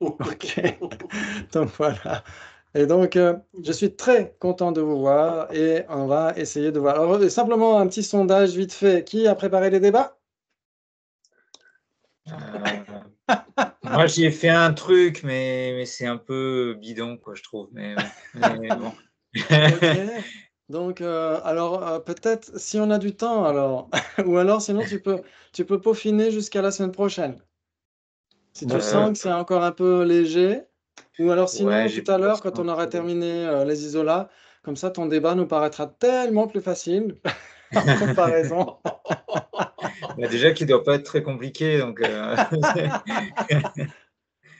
Ok. Donc voilà. Et donc, je suis très content de vous voir et on va essayer de voir. Alors, simplement un petit sondage vite fait. Qui a préparé les débats? Moi, j'y ai fait un truc, mais c'est un peu bidon, quoi, je trouve. Mais bon. Ok. Donc, alors, peut-être si on a du temps, alors, ou alors sinon tu peux peaufiner jusqu'à la semaine prochaine. Si tu sens que c'est encore un peu léger, ou alors sinon Ouais, tout j'ai à pas l'heure quand on aura terminé les isolats, comme ça ton débat nous paraîtra tellement plus facile en comparaison. Bah, déjà qu'il doit pas être très compliqué, donc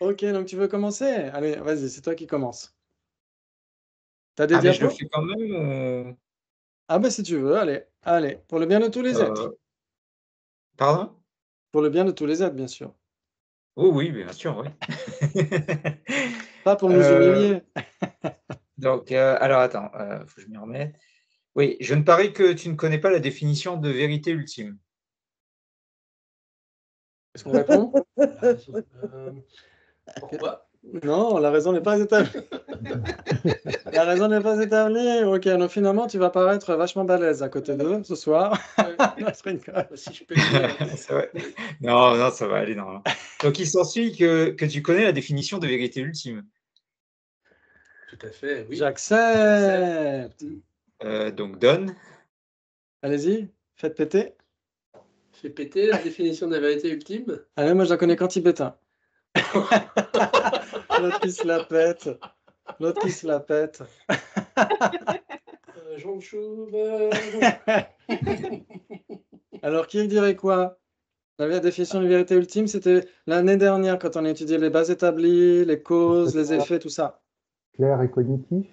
Ok, donc tu veux commencer? Allez, vas-y, c'est toi qui commence. T'as des ah, mais je le diapos? fais quand même ou Ah ben si tu veux, allez, allez, pour le bien de tous les êtres. pardon? Pour le bien de tous les êtres, bien sûr. Oui, oui, bien sûr, oui. Pas pour nous humilier. Donc alors attends, faut que je m'y remette. Oui, je ne parie que tu ne connais pas la définition de vérité ultime. Est-ce qu'on répond? Pourquoi? Non, la raison n'est pas établie. La raison n'est pas établie. Ok, donc finalement, tu vas paraître vachement balèze à côté d'eux ce soir. Je rigole. Si je peux le dire. C'est vrai. Non, non, ça va aller, non. Donc il s'ensuit que tu connais la définition de vérité ultime. Tout à fait, oui. J'accepte. Donc donne. Allez-y, faites péter. Fais péter la définition de la vérité ultime. Allez, moi je la connais qu'en tibétain. L'autre qui se la pète. L'autre qui se la pète. Alors, qui dirait quoi? La définition de vérité ultime, c'était l'année dernière quand on a étudié les bases établies, les causes, les effets, tout ça. Clair et cognitif.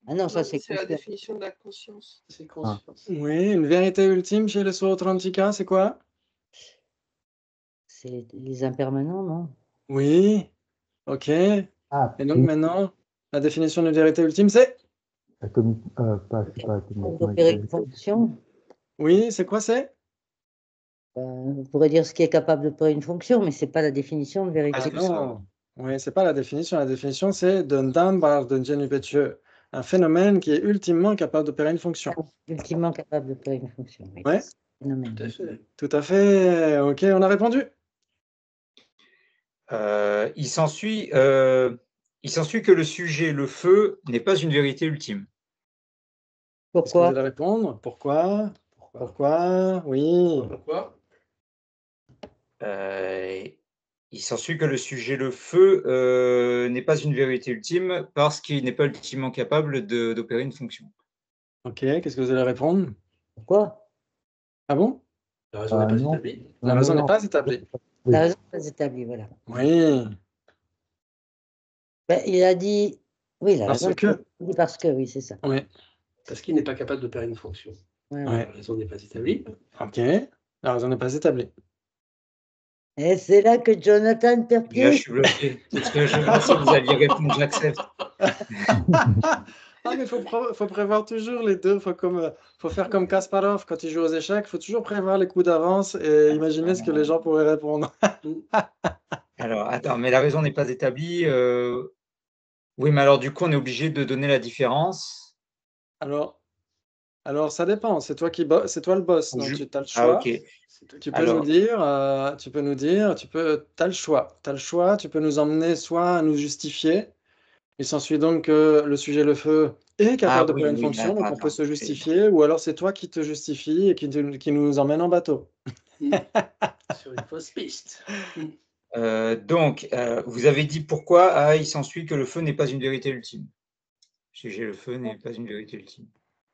Ah non, ça c'est la définition de la conscience. C'est conscience. Oui, une vérité ultime chez les Sootrantika, c'est quoi? c'est les impermanents, non? Oui, ok. Et Ah, donc maintenant, la définition de vérité ultime, c'est? la c'est pas D'opérer une fonction. Oui, c'est quoi c'est? On pourrait dire ce qui est capable d'opérer une fonction, mais c'est pas la définition de vérité. Ah, Non, oui, c'est pas la définition. La définition, c'est d'un dambar d'un genupétieux, un phénomène qui est ultimement capable d'opérer une fonction. Ultimement capable d'opérer une fonction. Oui. Ouais, Phénomène. Tout à fait. tout à fait. Ok, on a répondu. il s'ensuit que le sujet, le feu, n'est pas une vérité ultime. Est-ce que vous Pourquoi? allez répondre? Pourquoi? Pourquoi? Oui. Pourquoi? Il s'ensuit que le sujet, le feu, n'est pas une vérité ultime parce qu'il n'est pas ultimement capable d'opérer une fonction. Ok, qu'est-ce que vous allez répondre? Pourquoi? Ah bon? La raison n'est pas non. établie. La raison n'est pas établie. Oui. La raison n'est pas établie, voilà. Oui, Ben, il a dit. Oui, la parce raison. que. Il dit parce que, oui, c'est ça. Oui, Parce qu'il n'est pas capable d'opérer une fonction. Ouais, ouais. La raison n'est pas établie. Ok, la raison n'est pas établie. Et c'est là que Jonathan Déjà, je Perpier. suis bloqué. Parce que je pensais que vous alliez répondre, j'accepte. Ah, mais faut prévoir toujours les deux. Faut faire comme Kasparov quand il joue aux échecs. Il faut toujours prévoir les coups d'avance et imaginer ce que les gens pourraient répondre. Alors, attends, mais la raison n'est pas établie. Oui, mais alors du coup, on est obligé de donner la différence. Alors, ça dépend. C'est toi c'est toi le boss, donc tu as le Ah, choix. ok. Tu peux Alors, nous dire, t'as le choix. T'as le choix. Tu peux nous emmener soit à nous justifier. Il s'ensuit donc que le sujet, le feu, est capable de oui, faire une oui, fonction, donc on peut attends, se justifier, ou alors c'est toi qui te justifie et qui nous emmène en bateau. Sur une fausse piste. donc, vous avez dit pourquoi il s'ensuit que le feu n'est pas une vérité ultime. Sujet, le feu n'est pas une vérité ultime.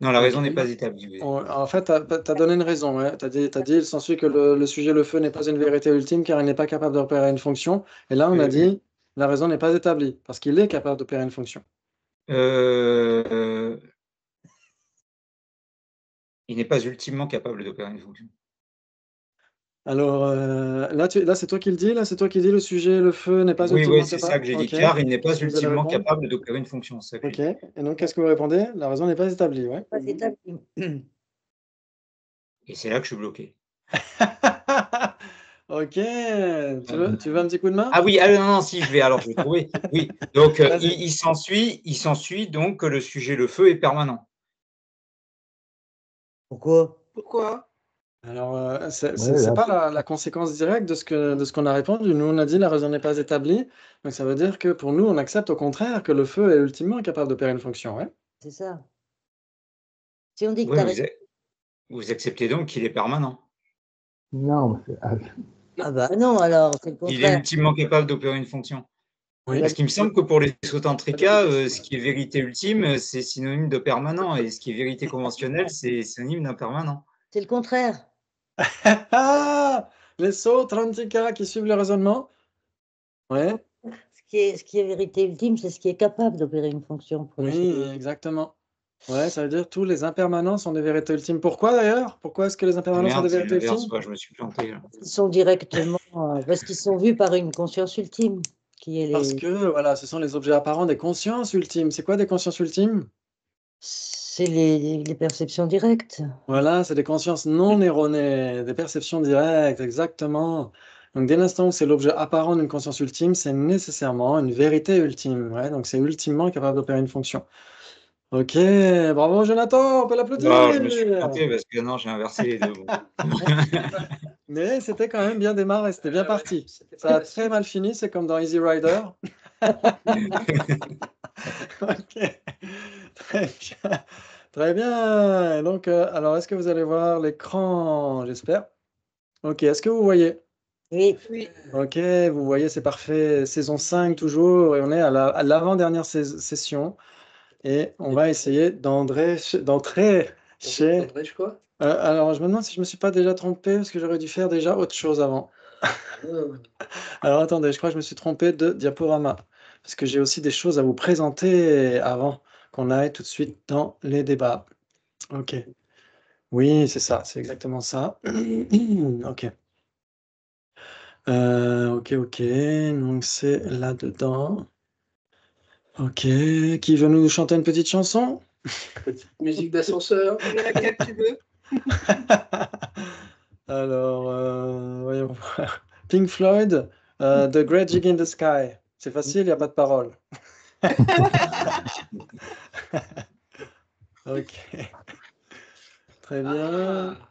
Non, la raison n'est pas établie. En fait, tu as donné une raison. Ouais. Tu as dit, il s'ensuit que le sujet, le feu, n'est pas une vérité ultime car il n'est pas capable d'opérer une fonction. Et là, on a dit, la raison n'est pas établie parce qu'il est capable d'opérer une fonction. Il n'est pas ultimement capable d'opérer une fonction. Alors, là, c'est toi qui le dis. Là, c'est toi qui dis le sujet, le feu n'est pas ultimement Oui, c'est capable. ça que j'ai dit, Ok. car il n'est pas Qu'est-ce que vous allez ultimement répondre? capable d'opérer une fonction. Ça que Ok. Et donc, qu'est-ce que vous répondez? La raison n'est pas établie. Ouais. Pas établie. Et c'est là que je suis bloqué. Ok, tu veux un petit coup de main? Ah oui, non, si, je vais trouver. Oui, donc Vas-y. il s'ensuit donc que le sujet le feu est permanent. Pourquoi? Pourquoi? Alors, c'est Ouais, c'est là, pas la conséquence directe de ce qu'on a répondu. Nous, on a dit la raison n'est pas établie. Donc, ça veut dire que pour nous, on accepte au contraire que le feu est ultimement capable d'opérer une fonction. Ouais. C'est ça. Si on dit que Oui, tu as raison. vous acceptez donc qu'il est permanent. non, Ah bah non, alors, c'est le Il est contraire. ultimement capable d'opérer une fonction. Oui. Parce qu'il me semble que pour les Sotantrika, ce qui est vérité ultime, c'est synonyme de permanent. Et ce qui est vérité conventionnelle, c'est synonyme d'impermanent. C'est le contraire. Ah, les sauts 30K qui suivent le raisonnement. Ouais. Ce qui est vérité ultime, c'est ce qui est capable d'opérer une fonction pour les Oui, choses. exactement. Ouais, ça veut dire tous les impermanents sont des vérités ultimes. Pourquoi d'ailleurs? Pourquoi est-ce que les Ah impermanents sont merde, des c'est vérités l'inverse, ultimes? ouais, je me suis planté là. Ils sont directement, parce qu'ils sont vus par une conscience ultime, qui est Parce que voilà, ce sont les objets apparents des consciences ultimes. C'est quoi des consciences ultimes? c'est les perceptions directes. Voilà, c'est des consciences non erronées, des perceptions directes, exactement. Donc dès l'instant où c'est l'objet apparent d'une conscience ultime, c'est nécessairement une vérité ultime. Ouais, donc c'est ultimement capable d'opérer une fonction. Ok, bravo Jonathan, on peut Non, je me suis l'applaudir. planté parce que non, j'ai inversé les deux. Bon. Mais c'était quand même bien démarré, c'était bien Ah ouais, parti. c'était Ça a pas très facile. mal fini, c'est comme dans Easy Rider. Ok, très bien. Très bien. Donc, alors, est-ce que vous allez voir l'écran? J'espère. Ok, est-ce que vous voyez? Oui, Oui. Ok, vous voyez, c'est parfait. Saison 5 toujours, et on est à l'avant-dernière session. Et on va essayer d'entrer chez... André, je crois. alors, je me demande si je me suis pas déjà trompé, parce que j'aurais dû faire déjà autre chose avant. Alors, attendez, je crois que je me suis trompé de diaporama, parce que j'ai aussi des choses à vous présenter avant qu'on aille tout de suite dans les débats. Ok. Oui, c'est ça, c'est exactement ça. Ok. Ok. Donc, c'est là-dedans. Ok. Qui veut nous chanter une petite chanson? Petite musique d'ascenseur. Laquelle tu veux? Alors, voyons voir. Pink Floyd, The Great Gig in the Sky. C'est facile, il n'y a pas de parole. Ok, très bien. Ah,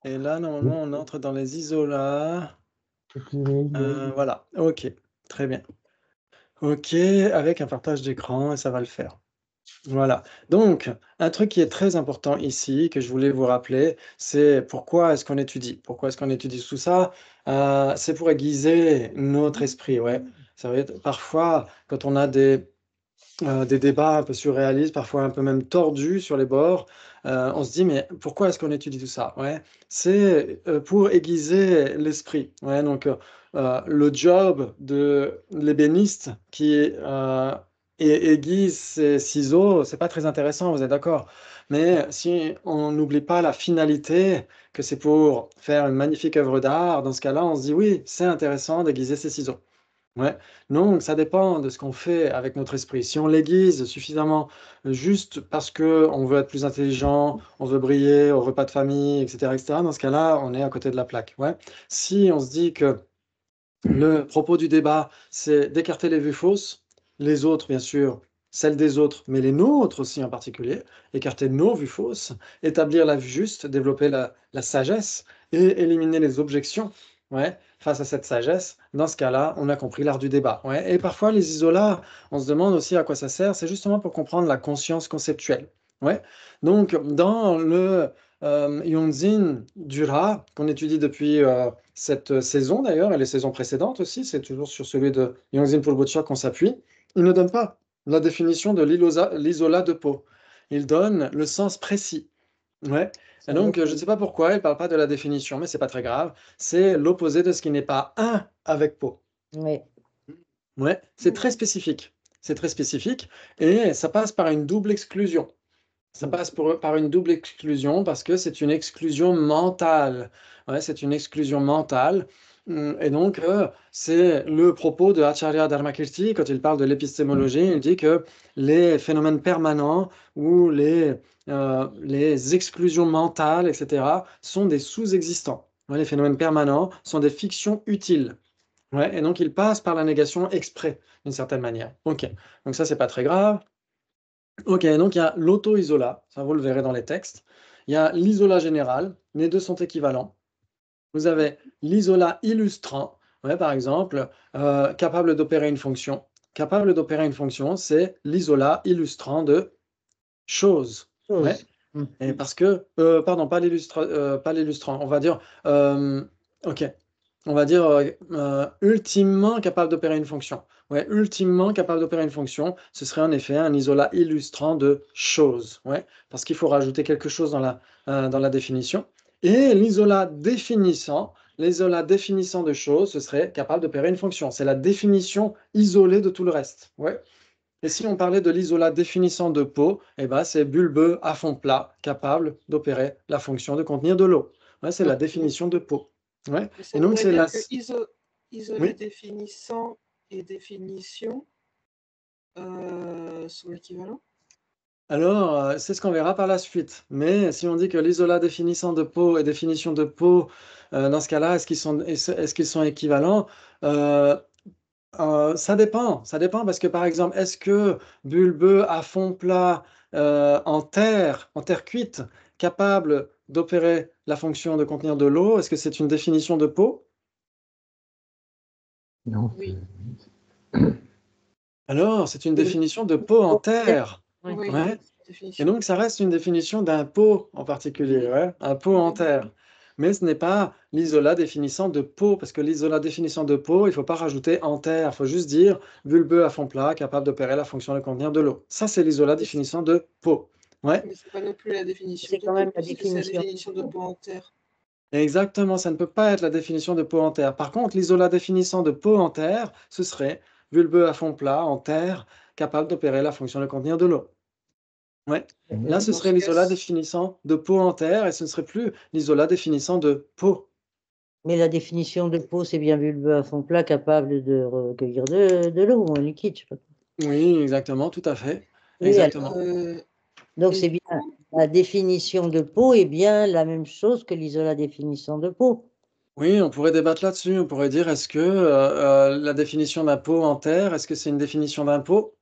Et là, normalement, on entre dans les isolats. c'est Voilà, ok, très bien. Ok, avec un partage d'écran, et ça va le faire. Voilà. Donc, un truc qui est très important ici, que je voulais vous rappeler, c'est pourquoi est-ce qu'on étudie? Pourquoi est-ce qu'on étudie tout ça? C'est pour aiguiser notre esprit, ouais. Ça va être parfois, quand on a des débats un peu surréalistes, parfois un peu même tordus sur les bords. On se dit, mais pourquoi est-ce qu'on étudie tout ça? Ouais, c'est pour aiguiser l'esprit. Ouais, donc, le job de l'ébéniste qui aiguise ses ciseaux, c'est pas très intéressant, vous êtes d'accord? Mais si on n'oublie pas la finalité, que c'est pour faire une magnifique œuvre d'art, dans ce cas-là, on se dit, oui, c'est intéressant d'aiguiser ses ciseaux. Ouais, donc ça dépend de ce qu'on fait avec notre esprit. Si on l'aiguise suffisamment juste parce que on veut être plus intelligent, on veut briller au repas de famille, etc., dans ce cas-là, on est à côté de la plaque. Ouais. Si on se dit que le propos du débat, c'est d'écarter les vues fausses, les autres, bien sûr, celles des autres, mais les nôtres aussi en particulier, écarter nos vues fausses, établir la vue juste, développer la sagesse et éliminer les objections. Ouais, face à cette sagesse, dans ce cas-là, on a compris l'art du débat. Ouais. Et parfois, les isolats, on se demande aussi à quoi ça sert. C'est justement pour comprendre la conscience conceptuelle. Ouais. Donc, dans le Yonzin Dura, qu'on étudie depuis cette saison d'ailleurs, et les saisons précédentes aussi, c'est toujours sur celui de Yongzin Pulbotcha qu'on s'appuie, il ne donne pas la définition de l'isolat de peau. Il donne le sens précis. Ouais. Et donc, je ne sais pas pourquoi il ne parle pas de la définition, mais c'est pas très grave. C'est l'opposé de ce qui n'est pas un avec peau. oui. Ouais, c'est très spécifique. C'est très spécifique et ça passe par une double exclusion. Ça passe par une double exclusion parce que c'est une exclusion mentale. Ouais, c'est une exclusion mentale. Et donc, c'est le propos de Acharya Dharmakirti quand il parle de l'épistémologie. Il dit que les phénomènes permanents ou les exclusions mentales, etc., sont des sous-existants. Ouais, les phénomènes permanents sont des fictions utiles. Ouais, et donc ils passent par la négation exprès, d'une certaine manière. Ok, donc ça, c'est pas très grave. Ok, donc il y a l'auto-isolat, ça vous le verrez dans les textes. Il y a l'isolat général, les deux sont équivalents. Vous avez l'isolat illustrant, ouais, par exemple, capable d'opérer une fonction. Capable d'opérer une fonction, c'est l'isolat illustrant de chose. Ouais. Chose. Et parce que, pardon, pas l'illustrant, on va dire, ok, on va dire ultimement capable d'opérer une fonction. Ouais, ultimement capable d'opérer une fonction, ce serait en effet un isolat illustrant de chose. Ouais, parce qu'il faut rajouter quelque chose dans la définition. Et l'isolat définissant de chose, ce serait capable d'opérer une fonction. C'est la définition isolée de tout le reste. Ouais. Et si on parlait de l'isolat définissant de peau, eh ben, c'est bulbeux à fond plat, capable d'opérer la fonction de contenir de l'eau. Ouais, c'est la définition de peau. Ouais. Mais ça Et donc, voudrait c'est dire la... que isolat Oui. définissant et définition sont équivalents? Alors, c'est ce qu'on verra par la suite. Mais si on dit que l'isolat définissant de peau et définition de peau, dans ce cas-là, est-ce qu'ils sont équivalents? Ça dépend parce que par exemple, est-ce que bulbeux à fond plat en terre cuite, capable d'opérer la fonction de contenir de l'eau, est-ce que c'est une définition de peau? Non, Oui. Alors, c'est une définition de peau en terre. Oui. Oui, Ouais. Et définition. donc, ça reste une définition d'un pot en particulier, ouais, un pot en terre. Mais ce n'est pas l'isolat définissant de peau, parce que l'isolat définissant de peau, il ne faut pas rajouter en terre, il faut juste dire bulbeux à fond plat, capable d'opérer la fonction de contenir de l'eau. Ça, c'est l'isolat définissant de peau. Ouais, Mais c'est pas non plus la définition C'est de quand peau, même la puisque c'est la définition. définition de peau en terre. exactement, ça ne peut pas être la définition de peau en terre. Par contre, l'isolat définissant de peau en terre, ce serait bulbeux à fond plat, en terre, capable d'opérer la fonction de contenir de l'eau. Ouais. Là, ce Dans serait ce l'isolat cas, définissant de peau en terre et ce ne serait plus l'isolat définissant de peau. Mais la définition de peau, c'est bien bulbeux à fond plat, capable de recueillir de l'eau ou un liquide. Je sais pas. Oui, exactement, tout à fait. Oui, Exactement. donc et c'est du bien. coup, La définition de peau est bien la même chose que l'isolat définissant de peau. Oui, on pourrait débattre là-dessus. On pourrait dire, est-ce que la définition d'un pot en terre, est-ce que c'est une définition d'un pot?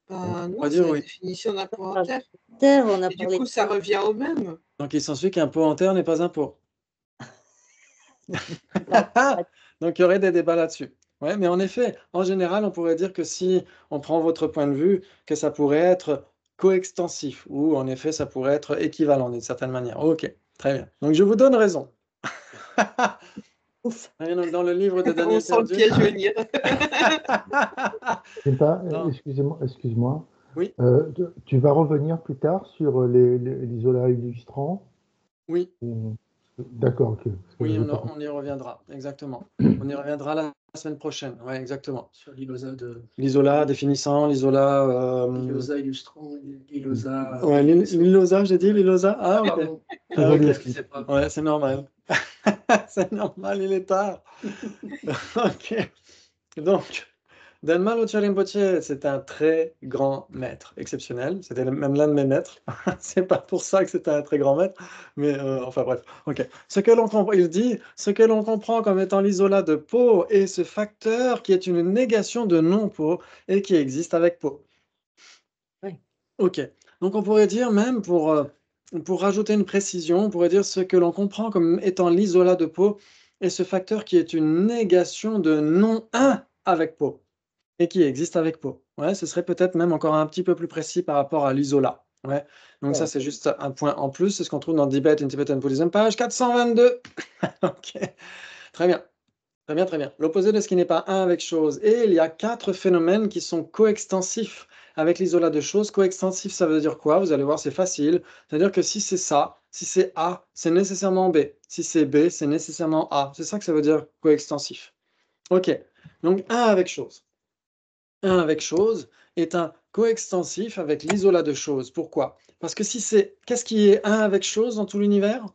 On non, pourrait c'est dire la oui. définition d'un pot en Par terre. terre, on a Et du parlé coup, ça revient au même. Donc, il s'ensuit qu'un pot en terre n'est pas un pot. Donc, il y aurait des débats là-dessus. Ouais, mais en effet, en général, on pourrait dire que si on prend votre point de vue, que ça pourrait être coextensif, ou en effet, ça pourrait être équivalent d'une certaine manière. Ok, très bien. Donc, je vous donne raison. Ouf. Donc, dans le livre de On Daniel sent le Perdu. piège venir. c'est pas, Non. excuse-moi. Oui, Tu vas revenir plus tard sur l'isolat illustrant. oui, D'accord, ok. Parce que oui, j'avais pas on y reviendra, exactement. On y reviendra la semaine prochaine, ouais, exactement. Sur l'ilosa L'isola définissant, l'isola... l'ilosa illustrant, l'ilosa. Ouais, l'ilosa, j'ai dit l'ilosa? Ah, ok. Pardon. Ah, ok. Je sais pas. Ouais, c'est normal. C'est normal, il est tard. Ok. Donc, Dalma Rinpoche, c'est un très grand maître, exceptionnel. C'était même l'un de mes maîtres. C'est pas pour ça que c'était un très grand maître, mais enfin bref. Ok. Il dit, ce que l'on comprend comme étant l'isolat de peau est ce facteur qui est une négation de non-peau et qui existe avec peau. Oui. Ok. Donc on pourrait dire même pour rajouter une précision, on pourrait dire ce que l'on comprend comme étant l'isolat de peau est ce facteur qui est une négation de non-un avec peau et qui existe avec peau. Ouais, ce serait peut-être même encore un petit peu plus précis par rapport à l'isolat. Ouais. Donc ça, Ouais. c'est juste un point en plus. C'est ce qu'on trouve dans Debate in Tibetan Buddhism, page 422. Ok. Très bien. Très bien, très bien. L'opposé de ce qui n'est pas un avec chose. Et il y a 4 phénomènes qui sont coextensifs avec l'isolat de choses. Coextensif, ça veut dire quoi? Vous allez voir, c'est facile. C'est-à-dire que si c'est ça, si c'est A, c'est nécessairement B. Si c'est B, c'est nécessairement A. C'est ça que ça veut dire coextensif. Ok. Donc, un avec chose. Un avec chose est un coextensif avec l'isolat de choses. Pourquoi? Parce que si c'est... Qu'est-ce qui est un avec chose dans tout l'univers?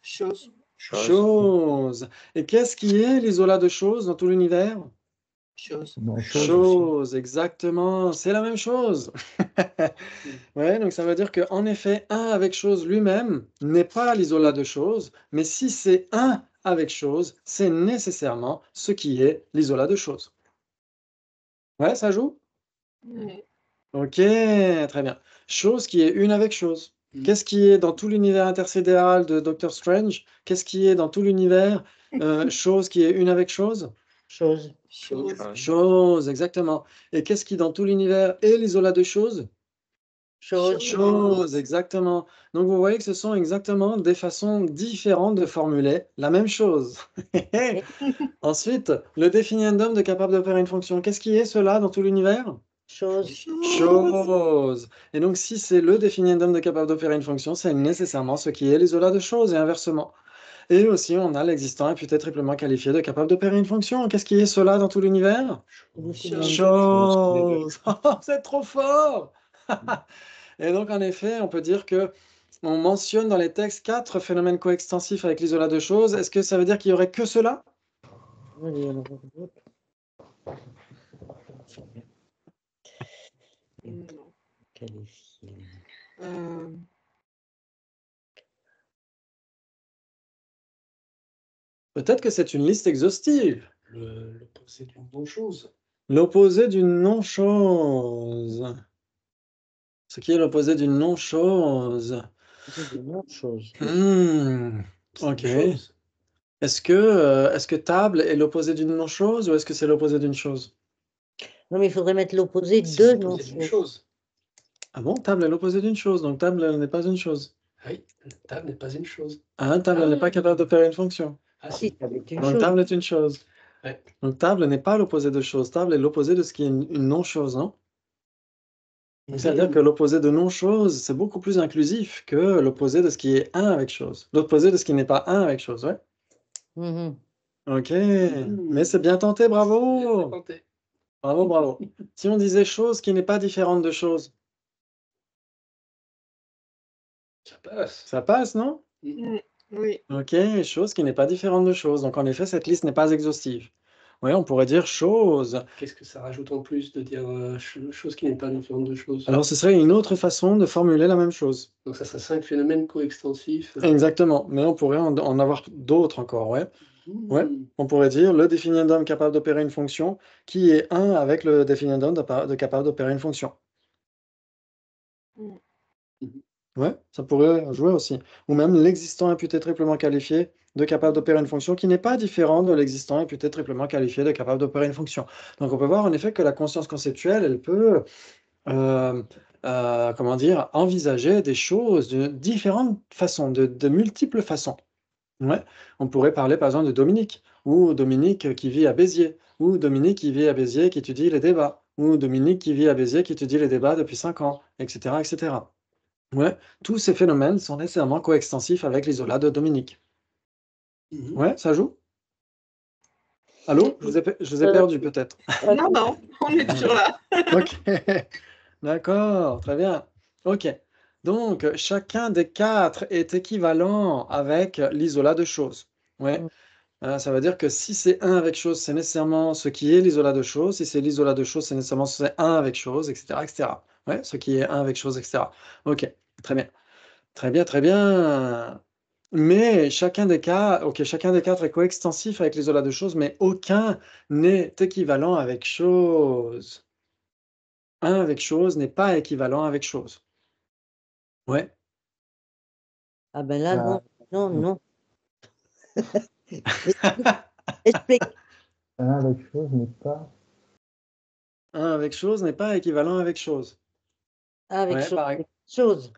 Chose. Chose. Et qu'est-ce qui est l'isolat de choses dans tout l'univers? Chose. Non, chose. Chose, exactement, c'est la même chose. Ouais, donc ça veut dire qu'en effet, un avec chose lui-même n'est pas l'isolat de chose, mais si c'est un avec chose, c'est nécessairement ce qui est l'isolat de chose. Ouais, ça joue? Ouais. Ok, très bien. Chose qui est une avec chose. Qu'est-ce qui est dans tout l'univers intersidéral de Doctor Strange? Qu'est-ce qui est dans tout l'univers chose qui est une avec chose? Chose. Chose. Chose, exactement. Et qu'est-ce qui dans tout l'univers est l'isolat de chose? Chose. Chose, exactement. Donc vous voyez que ce sont exactement des façons différentes de formuler la même chose. Ensuite, le définiendum de capable d'opérer une fonction. Qu'est-ce qui est cela dans tout l'univers? Chose. Chose. Et donc, si c'est le définiendum de capable d'opérer une fonction, c'est nécessairement ce qui est l'isolat de chose et inversement. Et aussi, on a l'existant imputé triplement qualifié de capable d'opérer une fonction. Qu'est-ce qui est cela dans tout l'univers? Chose. Oh, c'est trop fort. Et donc, en effet, on peut dire que on mentionne dans les textes 4 phénomènes coextensifs avec l'isolat de choses. Est-ce que ça veut dire qu'il y aurait que cela? Allez, on en va d'autres. Non. Qualifié. Peut-être que c'est une liste exhaustive. L'opposé d'une non-chose. L'opposé d'une non-chose. Ce qui est l'opposé d'une non-chose. C'est de non chose. Ok. Chose. Est-ce que table est l'opposé d'une non-chose ou est-ce que c'est l'opposé d'une chose? Non, mais il faudrait mettre l'opposé C'est de l'opposé d'une non-chose. chose. Ah bon, table est l'opposé d'une chose, donc table n'est pas une chose. Oui, table n'est pas une chose. Ah, table n'est pas capable d'opérer une fonction. Ah Si, si. ça va être une Donc chose. table est une chose. Ouais. Donc table n'est pas l'opposé de chose, table est l'opposé de ce qui est une non-chose, non? Donc c'est-à-dire que l'opposé de non-chose, c'est beaucoup plus inclusif que l'opposé de ce qui est un avec chose. L'opposé de ce qui n'est pas un avec chose, ouais. Mhm. Ok, mais c'est bien tenté, bravo! Tenté. Bravo, bravo. Si on disait chose qui n'est pas différente de chose, Ça passe. ça passe, non? Oui. Ok, chose qui n'est pas différente de chose. Donc en effet, cette liste n'est pas exhaustive. Oui, on pourrait dire chose. Qu'est-ce que ça rajoute en plus de dire chose qui n'est pas différente de chose? Alors ce serait une autre façon de formuler la même chose. Donc ça serait 5 phénomènes coextensifs. Exactement, mais on pourrait en avoir d'autres encore, ouais. Ouais, on pourrait dire le définiendum capable d'opérer une fonction qui est 1 avec le définiendum de capable d'opérer une fonction. Ouais, ça pourrait jouer aussi. Ou même l'existant imputé triplement qualifié de capable d'opérer une fonction qui n'est pas différent de l'existant imputé triplement qualifié de capable d'opérer une fonction. Donc on peut voir en effet que la conscience conceptuelle, elle peut comment dire, envisager des choses de différentes façons, de multiples façons. Ouais. On pourrait parler par exemple de Dominique, ou Dominique qui vit à Béziers, ou Dominique qui vit à Béziers qui étudie les débats, ou Dominique qui vit à Béziers qui étudie les débats depuis 5 ans, etc., etc. Ouais, tous ces phénomènes sont nécessairement coextensifs avec l'isolat de Dominique. Ouais, ça joue? Allô? Je vous ai perdu peut-être. Non, non, on est toujours là. Ok, d'accord, très bien. Ok, donc chacun des 4 est équivalent avec l'isolat de chose. Ouais. Ça veut dire que si c'est 1 avec chose, c'est nécessairement ce qui est l'isolat de chose. Si c'est l'isolat de chose, c'est nécessairement c'est 1 avec chose, etc., etc. Ouais, ce qui est 1 avec chose, etc. Ok, très bien. Très bien, très bien. Mais chacun des cas, ok, chacun des 4 est coextensif avec l'isolat de chose, mais aucun n'est équivalent avec chose. 1 avec chose n'est pas équivalent avec chose. Ouais. Ah ben là, Ah. non, non. Explique. Avec chose n'est pas. 1 avec chose n'est pas équivalent avec chose. Avec Ouais, chose. pareil. Chose.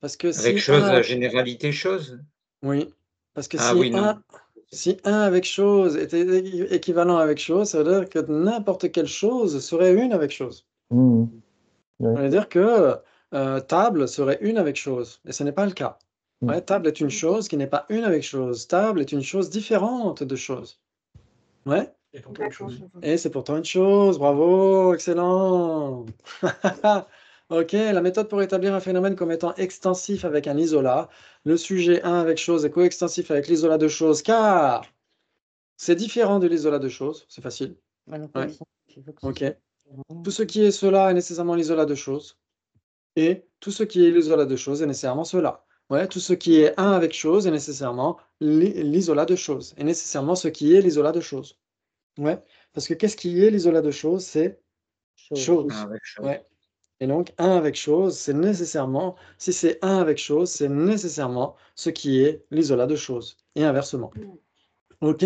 Parce que Avec si chose, 1 la généralité chose. oui, parce que Ah oui, non. si 1 avec chose était équivalent avec chose, ça veut dire que n'importe quelle chose serait une avec chose. Ouais. Ça veut dire que table serait une avec chose, et ce n'est pas le cas. Ouais, table est une chose qui n'est pas une avec chose. Table est une chose différente de chose. Ouais, Et pourtant une chose. et c'est pourtant une chose. Bravo, excellent. Ok, la méthode pour établir un phénomène comme étant extensif avec un isolat. Le sujet 1 avec chose est coextensif avec l'isolat de chose, car c'est différent de l'isolat de chose. C'est facile. Alors, Ouais. il faut que ce Ok. soit différent. Tout ce qui est cela est nécessairement l'isolat de chose. Et tout ce qui est l'isolat de chose est nécessairement cela. Ouais, tout ce qui est un avec chose est nécessairement l'isolat de chose. Et nécessairement ce qui est l'isolat de chose. Ouais. Parce que qu'est-ce qui est l'isolat de chose? C'est Chose. chose. Ah, avec chose. Ouais. Et donc, un avec chose, c'est nécessairement, si c'est un avec chose, c'est nécessairement ce qui est l'isolat de chose. Et inversement. Ok.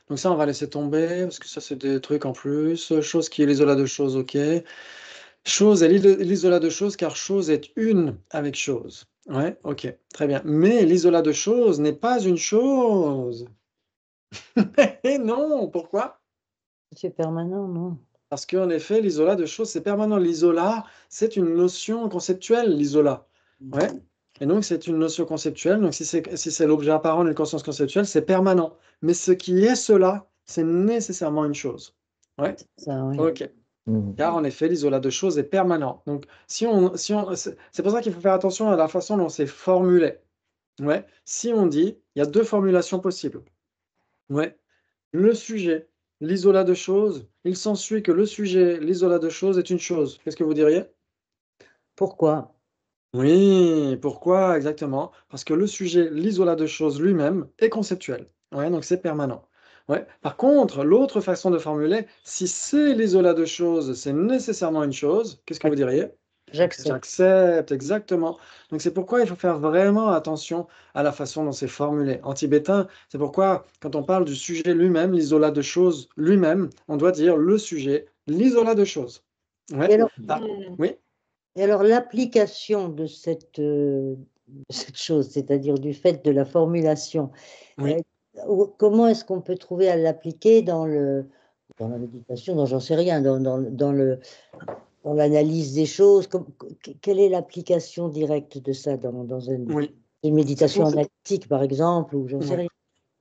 Donc ça, on va laisser tomber, parce que ça, c'est des trucs en plus. Chose qui est l'isolat de chose, ok. Chose est l'isolat de chose, car chose est une avec chose. Ouais, ok, très bien. Mais l'isolat de chose n'est pas une chose. Et non, pourquoi? C'est permanent, non? Parce qu'en effet, l'isolat de chose, c'est permanent. L'isolat, c'est une notion conceptuelle, l'isolat. Ouais. Et donc, c'est une notion conceptuelle. Donc, si c'est l'objet apparent d'une conscience conceptuelle, c'est permanent. Mais ce qui est cela, c'est nécessairement une chose. Ouais. Ça, oui. Ok. Mhm. Car en effet, l'isolat de chose est permanent. Donc, c'est pour ça qu'il faut faire attention à la façon dont c'est formulé. Ouais. Si on dit, il y a deux formulations possibles. Ouais. Le sujet, l'isolat de chose, il s'ensuit que le sujet, l'isolat de chose est une chose. Qu'est-ce que vous diriez? Pourquoi? Oui, pourquoi exactement? Parce que le sujet, l'isolat de chose lui-même, est conceptuel. Ouais, donc c'est permanent. Ouais. Par contre, l'autre façon de formuler, si c'est l'isolat de chose, c'est nécessairement une chose, qu'est-ce que vous diriez? J'accepte. J'accepte, exactement. Donc c'est pourquoi il faut faire vraiment attention à la façon dont c'est formulé. En tibétain, c'est pourquoi quand on parle du sujet lui-même, l'isolat de chose lui-même, on doit dire le sujet, l'isolat de chose. Ouais. Et alors, Ah, oui, et alors l'application de cette chose, c'est-à-dire du fait de la formulation, oui. comment est-ce qu'on peut trouver à l'appliquer dans la méditation, j'en sais rien, dans l'analyse des choses, quelle est l'application directe de ça dans Oui. une méditation pour- analytique, par exemple, ou j'en sais Ouais. rien.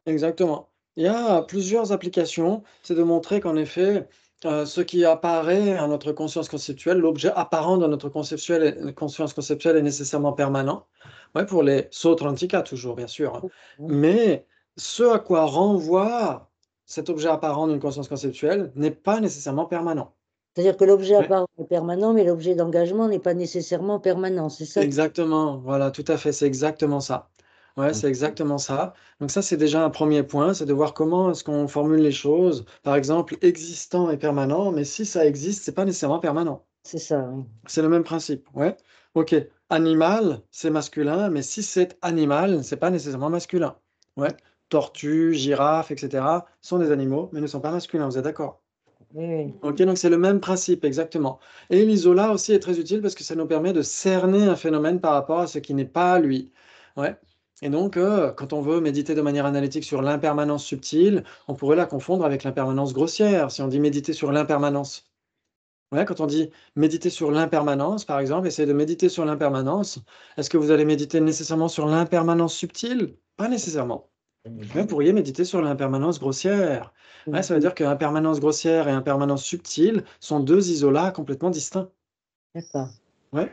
Exactement. Il y a plusieurs applications. C'est de montrer qu'en effet, ce qui apparaît à notre conscience conceptuelle, l'objet apparent dans notre conscience conceptuelle est nécessairement permanent. Ouais, pour les Sautrantika toujours, bien sûr, hein. Mais ce à quoi renvoie cet objet apparent d'une conscience conceptuelle n'est pas nécessairement permanent. C'est-à-dire que l'objet Ouais. apparent est permanent, mais l'objet d'engagement n'est pas nécessairement permanent, c'est ça? Exactement, voilà, tout à fait, c'est exactement ça. Ouais, c'est exactement ça. Donc ça, c'est déjà un premier point, c'est de voir comment est-ce qu'on formule les choses. Par exemple, existant et permanent, mais si ça existe, c'est pas nécessairement permanent. C'est ça, oui. C'est le même principe, ouais. Ok, animal, c'est masculin, mais si c'est animal, c'est pas nécessairement masculin. Ouais, tortue, girafe, etc. sont des animaux, mais ne sont pas masculins, vous êtes d'accord? Oui, oui. Ok, donc c'est le même principe, exactement. Et l'isola aussi est très utile parce que ça nous permet de cerner un phénomène par rapport à ce qui n'est pas lui. Ouais. Et donc, quand on veut méditer de manière analytique sur l'impermanence subtile, on pourrait la confondre avec l'impermanence grossière. Si on dit méditer sur l'impermanence. Ouais, quand on dit méditer sur l'impermanence, par exemple, essayez de méditer sur l'impermanence. Est-ce que vous allez méditer nécessairement sur l'impermanence subtile? Pas nécessairement. Mais vous pourriez méditer sur l'impermanence grossière. Ouais, ça veut dire que impermanence grossière et impermanence subtile sont deux isolats complètement distincts. D'accord. Ouais,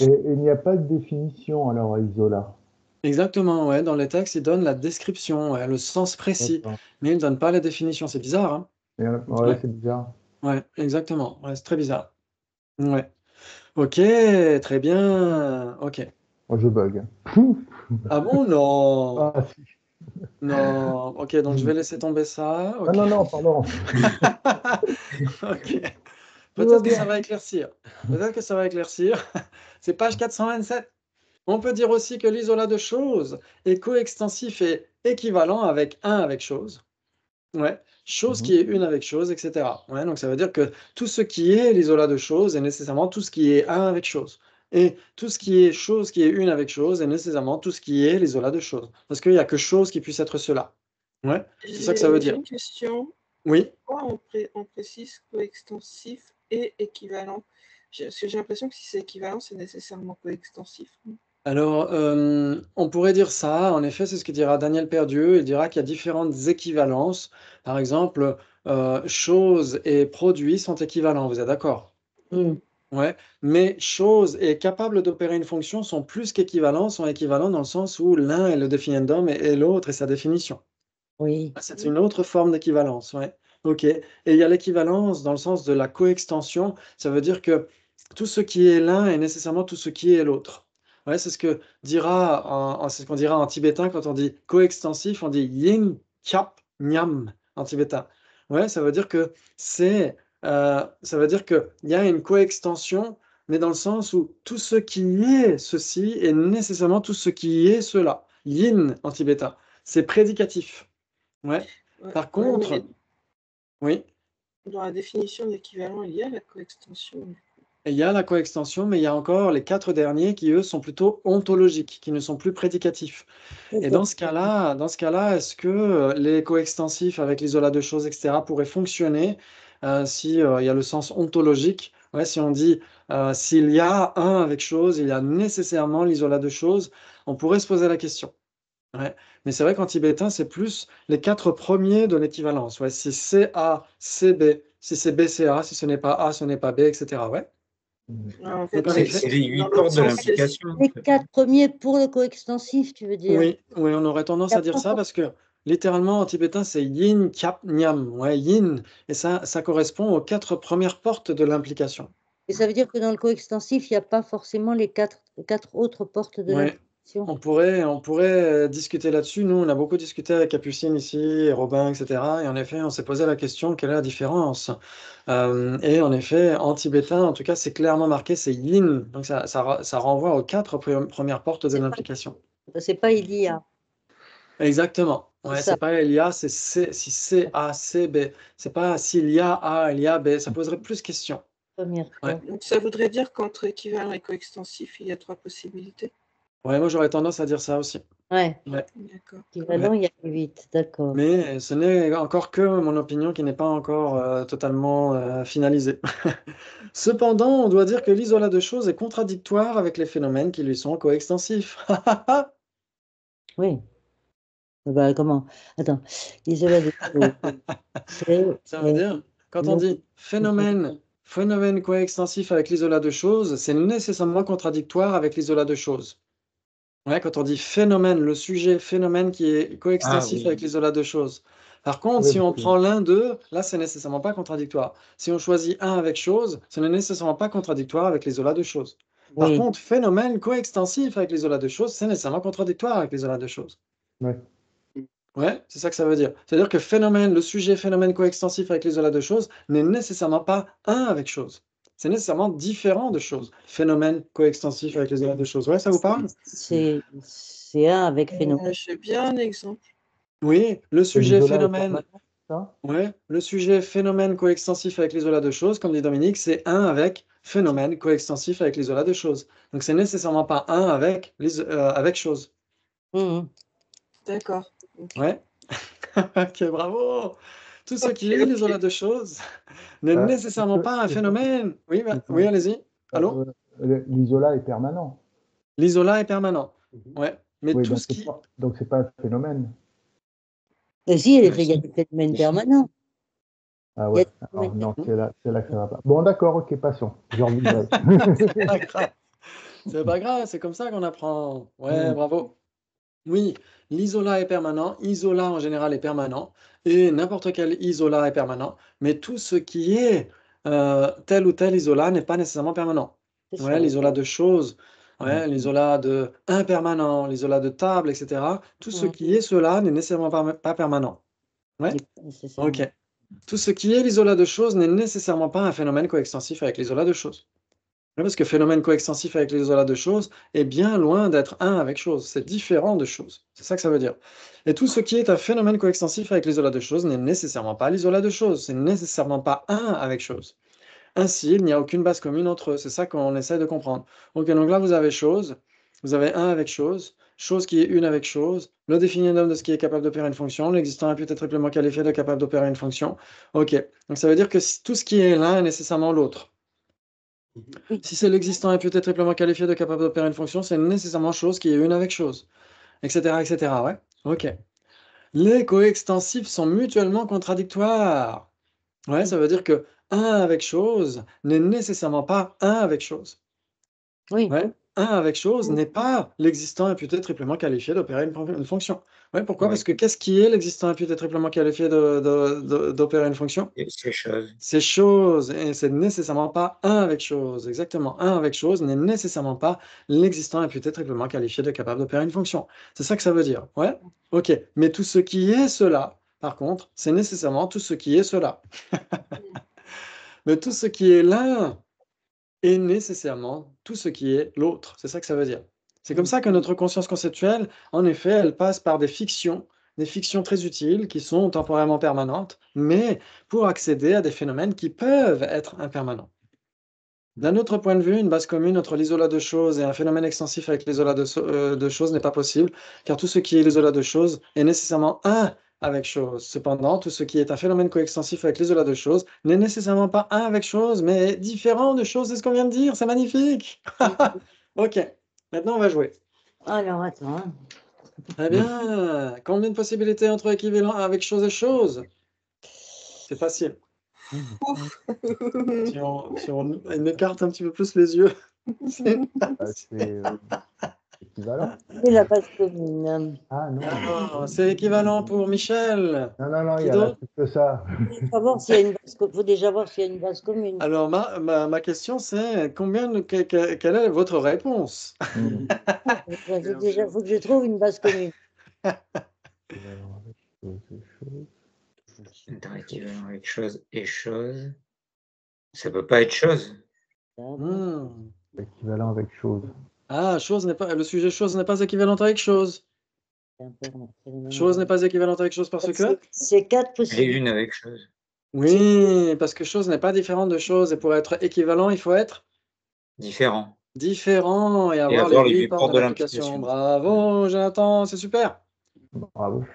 Et il n'y a pas de définition alors à isola. exactement. Ouais, dans les textes, ils donnent la description, ouais, le sens précis, D'accord. mais ils ne donnent pas la définition. C'est bizarre, hein? Ouais, Ouais, c'est bizarre. ouais, exactement. Ouais, c'est très bizarre. Ouais. Ok, très bien. Ok. Moi, je bug. Ah bon? Non. Ah, si. Non. Ok, donc je vais laisser tomber ça. Non, Ok. non, non, pardon. Ok. Tout va Peut-être que ça bien. va éclaircir. Peut-être que ça va éclaircir. C'est page 427. On peut dire aussi que l'isolat de chose est coextensif et équivalent avec un avec chose. Ouais. Chose qui est une avec chose, etc. Ouais, donc ça veut dire que tout ce qui est l'isolat de chose est nécessairement tout ce qui est un avec chose. Et tout ce qui est chose qui est une avec chose est nécessairement tout ce qui est l'isolat de chose. Parce qu'il n'y a que chose qui puisse être cela. Ouais, c'est ça que ça veut J'ai dire. une question. Oui. Pourquoi on précise coextensif et équivalent? Parce que j'ai l'impression que si c'est équivalent, c'est nécessairement coextensif. Alors, on pourrait dire ça, en effet, c'est ce que dira Daniel Perdieu. Il dira qu'il y a différentes équivalences. Par exemple, choses et produits sont équivalents, vous êtes d'accord? Mm. Ouais, mais choses et capable d'opérer une fonction sont plus qu'équivalents, sont équivalents dans le sens où l'un est le definiendum et l'autre est sa définition. Oui. C'est une autre forme d'équivalence, ouais. OK. Et il y a l'équivalence dans le sens de la coextension. Ça veut dire que tout ce qui est l'un est nécessairement tout ce qui est l'autre. Ouais, c'est ce que c'est ce qu'on dira en tibétain quand on dit coextensif, on dit yin, kap, nyam en tibétain. Ouais, ça veut dire que ça veut dire qu'il y a une coextension, mais dans le sens où tout ce qui est ceci est nécessairement tout ce qui est cela. Yin en tibétain, c'est prédicatif. Ouais. Ouais, Par ouais, contre, mais oui, dans la définition de l'équivalent, il y a la coextension. il y a la coextension, mais il y a encore les 4 derniers qui, eux, sont plutôt ontologiques, qui ne sont plus prédicatifs. Et dans ce cas-là, est-ce que les coextensifs avec l'isolat de choses, etc., pourraient fonctionner si il y a le sens ontologique? Ouais, si on dit s'il y a un avec chose, il y a nécessairement l'isolat de choses, on pourrait se poser la question. Ouais. Mais c'est vrai qu'en tibétain, c'est plus les 4 premiers de l'équivalence. Ouais, si c'est A, c'est B. Si c'est B, c'est A. Si ce n'est pas A, ce n'est pas B, etc. Ouais. Alors, en Donc fait, en effet, C'est les 8 dans l'autre portes de sens, l'implication. Les 4 premiers pour le coextensif, tu veux dire? oui, oui, on aurait tendance à dire ça parce que littéralement en tibétain, c'est yin, kap, nyam. Ouais, yin. Et ça correspond aux 4 premières portes de l'implication. Et ça veut dire que dans le coextensif, il n'y a pas forcément les quatre autres portes de Ouais. l'implication. On pourrait discuter là-dessus. Nous, on a beaucoup discuté avec Capucine ici, et Robin, etc. Et en effet, on s'est posé la question, quelle est la différence? Et en effet, en tibétain, en tout cas, c'est clairement marqué, c'est yin. Donc ça renvoie aux 4 premières portes de l'implication. C'est pas il y a. Exactement. Ouais, ça. c'est pas il y a, c'est si c'est A, c'est B. C'est pas s'il y a A, il y a B. Ça poserait plus de questions. Première Ouais. fois. Donc, ça voudrait dire qu'entre équivalent et coextensif, il y a 3 possibilités. Ouais, moi j'aurais tendance à dire ça aussi. Ouais. Ouais. D'accord. Équivalent, il y a 8, d'accord. Mais ce n'est encore que mon opinion qui n'est pas encore totalement finalisée. Cependant, on doit dire que l'isolat de choses est contradictoire avec les phénomènes qui lui sont coextensifs. Oui. Bah, comment? Attends. L'isolat de choses, c'est Ça veut dire, quand on non. dit phénomène coextensif avec l'isolat de choses, c'est nécessairement contradictoire avec l'isolat de choses. Ouais, quand on dit phénomène, le sujet phénomène qui est coextensif oui. avec l'isolat de choses. Par contre, Oui, si on parce que- prend l'un d'eux, là, c'est nécessairement pas contradictoire. Si on choisit un avec chose, ce n'est nécessairement pas contradictoire avec l'isolat de choses. Par Oui. contre, phénomène coextensif avec l'isolat de choses, c'est nécessairement contradictoire avec l'isolat de choses. Ouais. Ouais, c'est ça que ça veut dire. C'est-à-dire que phénomène, le sujet phénomène coextensif avec l'isolat de choses n'est nécessairement pas un avec chose. C'est nécessairement différent de choses. Phénomène coextensif avec l'isolat de choses. Ouais, ça vous parle? C'est un avec phénomène. J'ai bien un exemple. Oui, le C'est sujet l'isolat est phénomène. permanent, ça? Ouais, le sujet phénomène coextensif avec l'isolat de choses, comme dit Dominique, c'est un avec phénomène coextensif avec l'isolat de choses. Donc c'est nécessairement pas un avec avec chose. Mhm. D'accord. Ouais. Ok, bravo. Tout ce qui est Ok. l'isolat de choses n'est Euh, nécessairement pas un phénomène. Oui, oui, allez-y. Allô? L'isolat est permanent. L'isolat est permanent. Ouais. Mais Oui, tout donc ce qui. c'est pas un phénomène. Et si, il y a des phénomènes permanents. Ah Il y a ouais. des Alors, phénomènes non, c'est là que ça va pas. Bon, d'accord, ok, passons. J'en reviendrai. C'est pas grave. C'est pas grave, c'est comme ça qu'on apprend. Ouais, Mm. bravo. Oui, l'isolat est permanent, isolat en général est permanent, et n'importe quel isolat est permanent, mais tout ce qui est tel ou tel isolat n'est pas nécessairement permanent. C'est Ouais, ça. l'isolat de choses, ouais, Mm. l'isolat de impermanent, l'isolat de table, etc. Tout ce Mhm. qui est cela n'est nécessairement pas permanent. Ouais, Il est pas nécessairement. ok. Tout ce qui est l'isolat de choses n'est nécessairement pas un phénomène coextensif avec l'isolat de choses. Ouais, parce que phénomène coextensif avec l'isolat de choses est bien loin d'être un avec chose. C'est différent de choses. C'est ça que ça veut dire. Et tout ce qui est un phénomène coextensif avec l'isolat de choses n'est nécessairement pas l'isolat de choses. C'est nécessairement pas un avec chose. Ainsi, il n'y a aucune base commune entre eux. C'est ça qu'on essaie de comprendre. Ok, donc là, vous avez chose. Vous avez un avec chose. Chose qui est une avec chose. Le définitum de ce qui est capable d'opérer une fonction. L'existant est peut-être triplement qualifié de capable d'opérer une fonction. Ok. Donc ça veut dire que tout ce qui est l'un est nécessairement l'autre. Oui. Si c'est l'existant imputé triplement qualifié de capable d'opérer une fonction, c'est nécessairement chose qui est une avec chose, etc., etc. Ouais, ok. Les coextensifs sont mutuellement contradictoires. Ouais, ça veut dire que un avec chose n'est nécessairement pas un avec chose. Oui. Ouais, un avec chose n'est pas l'existant imputé triplement qualifié d'opérer une fonction. Oui, pourquoi? Oui. Parce que qu'est-ce qui est l'existant imputé triplement qualifié d'opérer une fonction? Et ces choses. C'est chose, et c'est nécessairement pas un avec chose. Exactement, un avec chose n'est nécessairement pas l'existant imputé triplement qualifié de capable d'opérer une fonction. C'est ça que ça veut dire. Ouais? Ok. Mais tout ce qui est cela, par contre, c'est nécessairement tout ce qui est cela. Mais tout ce qui est l'un est nécessairement tout ce qui est l'autre. C'est ça que ça veut dire. C'est comme ça que notre conscience conceptuelle, en effet, elle passe par des fictions très utiles qui sont temporairement permanentes, mais pour accéder à des phénomènes qui peuvent être impermanents. D'un autre point de vue, une base commune entre l'isolat de choses et un phénomène extensif avec l'isolat de choses n'est pas possible, car tout ce qui est l'isolat de choses est nécessairement un avec chose. Cependant, tout ce qui est un phénomène coextensif avec l'isolat de choses n'est nécessairement pas un avec chose, mais différent de choses, c'est ce qu'on vient de dire, c'est magnifique. Ok, maintenant on va jouer. Alors, attends. Hein. Très bien. Combien de possibilités entre équivalent avec chose et chose? C'est facile. Si on écarte un petit peu plus les yeux, c'est C'est équivalent. C'est la base commune. Ah non. Alors, c'est équivalent pour Michel. Non, il Qui y en a d'autre? plus que ça. Faut déjà voir s'il y a une base commune. Alors, ma question, c'est quelle est votre réponse? Déjà, faut que je trouve une base commune. Équivalent avec chose et chose. Équivalent avec chose et chose. Ça peut pas être chose. Hmm. Équivalent avec chose. Ah, le sujet chose n'est pas équivalent avec chose. Chose n'est pas équivalente avec chose parce que? C'est 4 Les possibles. unes avec chose. Oui, parce que chose n'est pas différente de chose, et pour être équivalent, il faut être Différent. différent et avoir avoir les les 8 huit portes portes de de l'implication. l'implication. Bravo, Jonathan, c'est super. Bravo.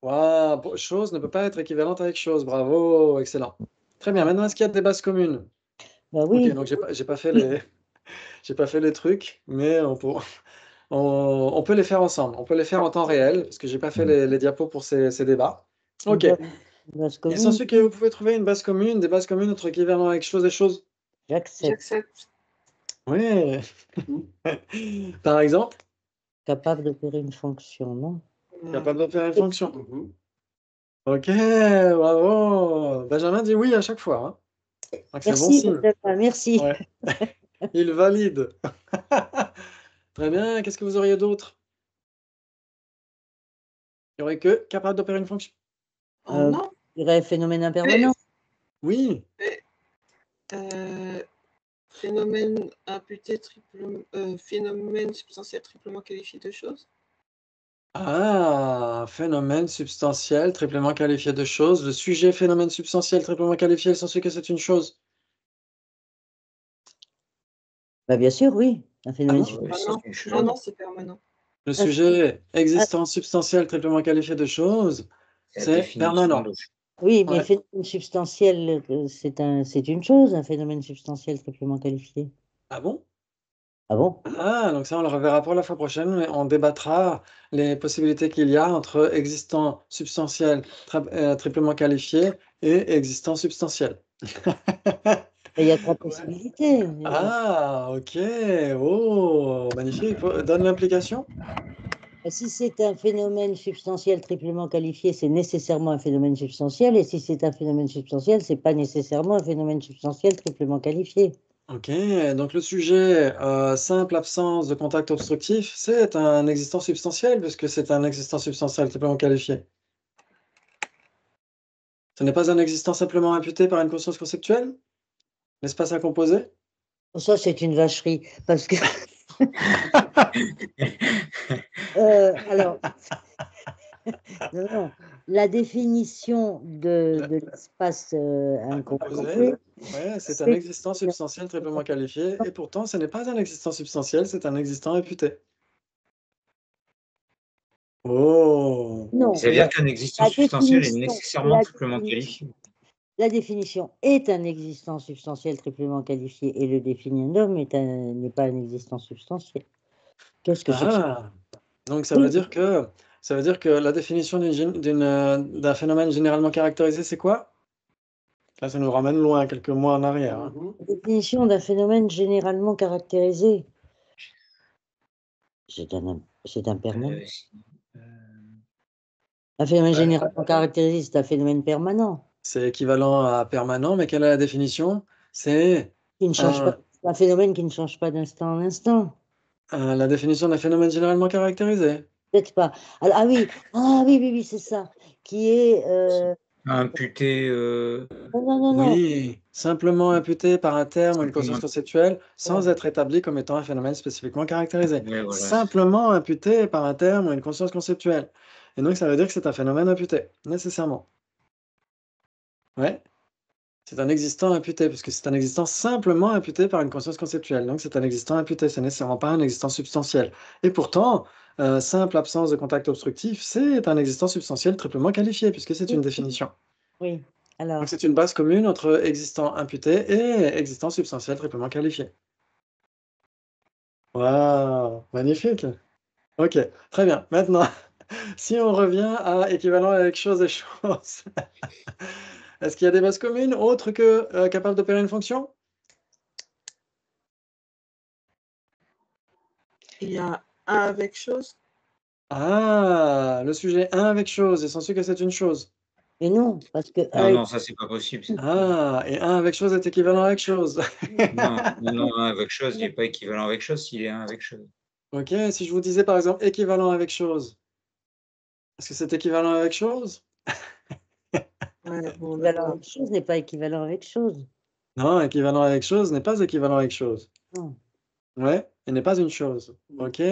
Waouh, chose ne peut pas être équivalente avec chose. Bravo, excellent. Très bien. Maintenant, est-ce qu'il y a des bases communes? Bah oui. Ok, donc j'ai pas fait les trucs, mais on peut les faire ensemble. On peut les faire en temps réel, parce que j'ai pas fait les diapos pour ces débats. Ok. Une base Il commune. s'ensuit que vous pouvez trouver une base commune, des bases communes entre équivalent avec chose et chose. J'accepte. J'accepte. Oui. Par exemple, Capable d'opérer une fonction, non? capable de faire une fonction. Ok, bravo. Benjamin dit oui à chaque fois. Hein. Donc c'est bon Merci, signe. Benjamin, merci. Ouais. Il valide. Très bien. Qu'est-ce que vous auriez d'autre? Il n'y aurait que capable d'opérer une fonction. Non. Je dirais phénomène impermanent. Oui. Phénomène imputé phénomène substantiel triplement qualifié de choses. Ah, phénomène substantiel triplement qualifié de chose. Le sujet phénomène substantiel triplement qualifié, il s'ensuit que c'est une chose. Bah, bien sûr, oui. Un phénomène Ah, Oui, c'est une chose. Non, c'est permanent. Le sujet existence substantielle triplement qualifié de chose, C'est la c'est définition permanent. de- Oui, mais Ouais. phénomène substantiel, c'est une chose, un phénomène substantiel triplement qualifié. Ah bon? Ah bon? Ah, donc ça, on le reverra pour la fois prochaine, mais on débattra les possibilités qu'il y a entre existant substantiel triplement qualifié et existant substantiel. Il y a 3 possibilités. Ah, ok. Oh, magnifique. Donne l'implication. Si c'est un phénomène substantiel triplement qualifié, c'est nécessairement un phénomène substantiel. Et si c'est un phénomène substantiel, c'est pas nécessairement un phénomène substantiel triplement qualifié. Ok, donc le sujet simple absence de contact obstructif, c'est un existant substantiel puisque c'est un existant substantiel triplement qualifié. Ce n'est pas un existant simplement imputé par une conscience conceptuelle? N'est-ce pas ça composé? Ça, c'est une vacherie. Parce que. Alors. Non. La définition de l'espace incomposé. Ouais, c'est un existant substantiel triplement qualifié, et pourtant ce n'est pas un existant substantiel, c'est un existant imputé. Oh! Non. Ça veut dire qu'un existant substantiel est nécessairement la triplement qualifié. La définition est un existant substantiel triplement qualifié et le définit un homme n'est pas un existant substantiel. Qu'est-ce que c'est que ça? Ah! Donc ça veut dire que la définition d'un phénomène généralement caractérisé, c'est quoi? Là, ça nous ramène loin, quelques mois en arrière. Hein. La définition d'un phénomène généralement caractérisé. C'est un permanent. Un phénomène généralement caractérisé, c'est un phénomène permanent. C'est équivalent à permanent, mais quelle est la définition? C'est Qui ne change pas. C'est un phénomène qui ne change pas d'instant en instant. la définition d'un phénomène généralement caractérisé. Peut-être pas. Alors, oui, c'est ça. Qui est. Imputé. Non. Oui, simplement imputé par un terme ou une conscience Simplement. conceptuelle sans être établi comme étant un phénomène spécifiquement caractérisé. Ouais, voilà. Simplement imputé par un terme ou une conscience conceptuelle. Et donc, ça veut dire que c'est un phénomène imputé, nécessairement. Ouais. C'est un existant imputé, puisque c'est un existant simplement imputé par une conscience conceptuelle. Donc, c'est un existant imputé, ce n'est nécessairement pas un existant substantiel. Et pourtant, simple absence de contact obstructif, c'est un existant substantiel triplement qualifié, puisque c'est une définition. Oui. Alors. Donc, c'est une base commune entre existant imputé et existant substantiel triplement qualifié. Waouh, magnifique. Ok, très bien. Maintenant, si on revient à équivalent avec chose et chose, est-ce qu'il y a des bases communes autres que capables d'opérer une fonction? Il y a un avec chose. Ah, le sujet 1 avec chose, est censé que c'est une chose. Mais non, parce que. Non, ça, c'est pas possible. Ça. Ah, et 1 avec chose est équivalent avec chose. Non, 1 avec chose, il n'est pas équivalent avec chose s'il est 1 avec chose. Ok, si je vous disais par exemple équivalent avec chose, est-ce que c'est équivalent avec chose? Ouais, bon, Équivalent avec chose n'est pas équivalent avec chose. Non, équivalent avec chose n'est pas équivalent avec chose. Non. Ouais, et n'est pas une chose. Ok,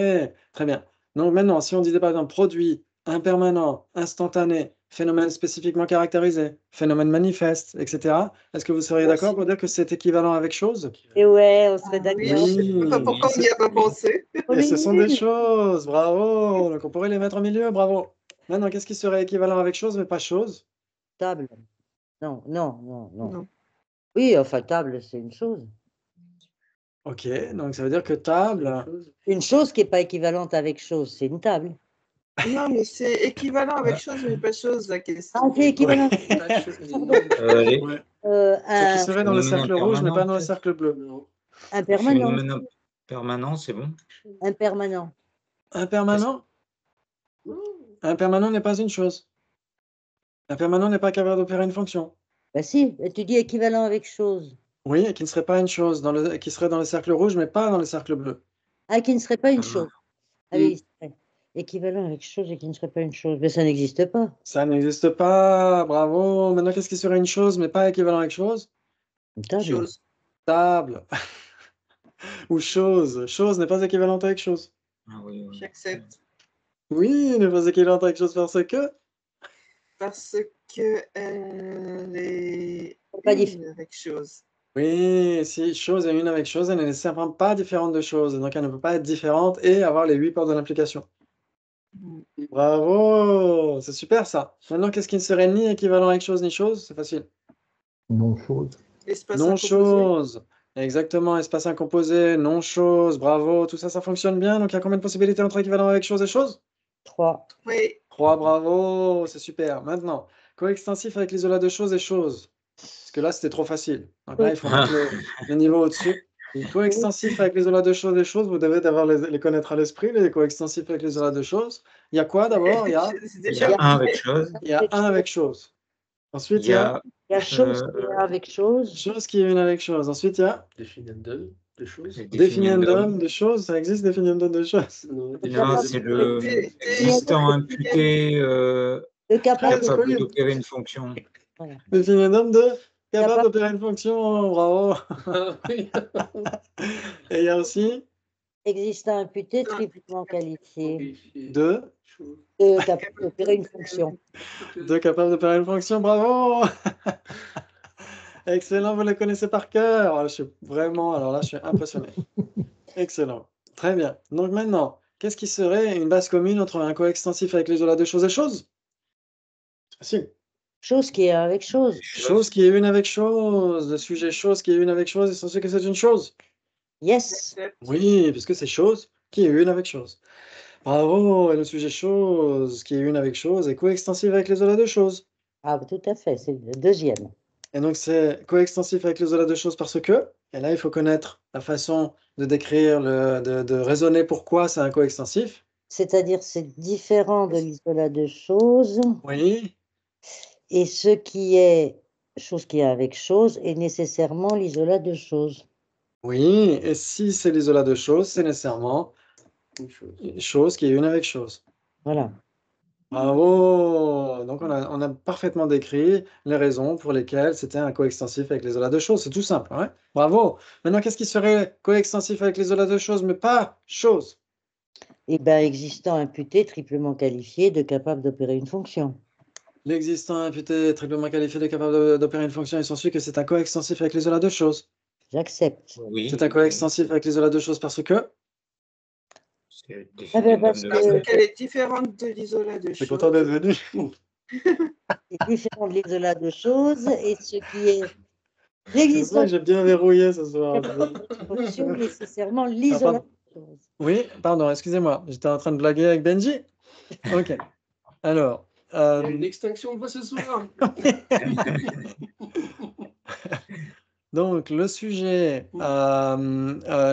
très bien. Donc maintenant, si on disait par exemple produit, impermanent, instantané, phénomène spécifiquement caractérisé, phénomène manifeste, etc., est-ce que vous seriez d'accord pour dire que c'est équivalent avec chose? Et ouais, on serait Oui, d'accord. je sais pas pourquoi on n'y a pas pensé. Et ce sont des choses, bravo. Donc on pourrait les mettre au milieu, bravo. Maintenant, qu'est-ce qui serait équivalent avec chose, mais pas chose? Table. Non. Non. Oui, enfin, table, c'est une chose. Ok, donc ça veut dire que table. Une chose qui n'est pas équivalente avec chose, c'est une table. Non, mais c'est équivalent avec chose, mais pas chose, la question. Ah, c'est équivalent. Allez. Ouais. Ce qui serait dans le Phénomène cercle rouge, mais pas impermanent, dans le peut-être. cercle bleu. Impermanent. Phénomène permanent, c'est bon. Impermanent. Impermanent? Impermanent n'est pas une chose. Impermanent n'est pas capable d'opérer une fonction. Bah si, tu dis équivalent avec chose. Oui, et qui ne serait pas une chose, qui serait dans le cercle rouge, mais pas dans le cercle bleu. Ah, qui ne serait pas une Ah. chose. Ah oui, c'est vrai. Équivalent avec chose et qui ne serait pas une chose. Mais ça n'existe pas. Ça n'existe pas, bravo. Maintenant, qu'est-ce qui serait une chose, mais pas équivalent avec chose? Une table. Chose. Table. Ou chose. Chose n'est pas équivalente avec chose. Ah oui, oui. J'accepte. Oui, n'est pas équivalente avec chose parce que. Parce que elle est Pas une différent. avec chose. Oui, si chose est une avec chose, elle n'est nécessairement pas différente de chose. Donc, elle ne peut pas être différente et avoir les 8 portes de l'implication. Bravo, c'est super ça. Maintenant, qu'est-ce qui ne serait ni équivalent avec chose ni chose? C'est facile. Non-chose. Espace Non incomposé. chose. Exactement, espace incomposé, non chose, bravo, tout ça, ça fonctionne bien. Donc, il y a combien de possibilités entre équivalent avec chose et chose? 3. Oui. 3, bravo, c'est super. Maintenant, coextensif avec l'isolat de chose et chose. Parce que là, c'était trop facile. Donc là, il faut mettre le niveau au-dessus. Coextensif avec l'isolat de choses et choses, vous devez d'abord les connaître à l'esprit, les coextensifs avec l'isolat de choses. Il y a quoi d'abord? Il y a C'est Il y déjà a 1 avec chose. Il y a un avec chose. Ensuite, Il y a Il y a chose qui est avec chose. chose qui est une avec chose. Ensuite, il y a Définiendum de choses. définiendum de choses. Ça existe, définiendum de choses. Non, c'est le existant imputé Le capable capable d'opérer une fonction. Voilà. Définiendum de capable Capable. d'opérer une fonction. Bravo. Ah oui. Et il y a aussi Existant imputé, triplement qualifié. de Capable d'opérer une fonction. capable d'opérer une fonction. Bravo. Excellent, vous les connaissez par cœur. Alors là, je suis impressionné. Excellent. Très bien. Donc maintenant, qu'est-ce qui serait une base commune entre un coextensif avec l'isolat de choses et choses? Facile. Chose qui est avec chose. Chose qui est une avec chose. Le sujet chose qui est une avec chose, est censé que c'est une chose. Yes. Oui, puisque c'est chose qui est une avec chose. Bravo, et le sujet chose qui est une avec chose est coextensif avec l'isolat de choses. Ah, tout à fait, c'est le deuxième. Et donc c'est coextensif avec l'isolat de choses parce que, et là il faut connaître la façon de décrire, de raisonner pourquoi c'est un coextensif. C'est-à-dire c'est différent de l'isolat de chose, Oui, et ce qui est chose qui est avec chose est nécessairement l'isolat de chose. oui. Et si c'est l'isolat de chose, c'est nécessairement chose qui est une avec chose. Voilà. Bravo! Donc on a parfaitement décrit les raisons pour lesquelles c'était un coextensif avec l'isolat de chose. C'est tout simple, ouais? Bravo! Maintenant, qu'est-ce qui serait coextensif avec l'isolat de chose, mais pas chose? Et bien, existant imputé, triplement qualifié de capable d'opérer une fonction. L'existant imputé triplement qualifié de capable d'opérer une fonction, il s'ensuit que c'est un coextensif avec l'isolat de chose. J'accepte. Oui, C'est un coextensif avec l'isolat de chose parce que... c'est le Ah ben, définitum parce de Parce que qu'elle est différente de l'isolat de Je suis chose. content d'être venu. c'est différent de l'isolat de chose, et ce qui est C'est pour ça l'existence que j'ai bien verrouillé ce soir. de fonction nécessairement Ah, l'isolat pardon. de chose. Oui, pardon, excusez-moi. J'étais en train de blaguer avec Benji. Ok. Alors... Il y a une extinction de voix ce soir. Donc, le sujet,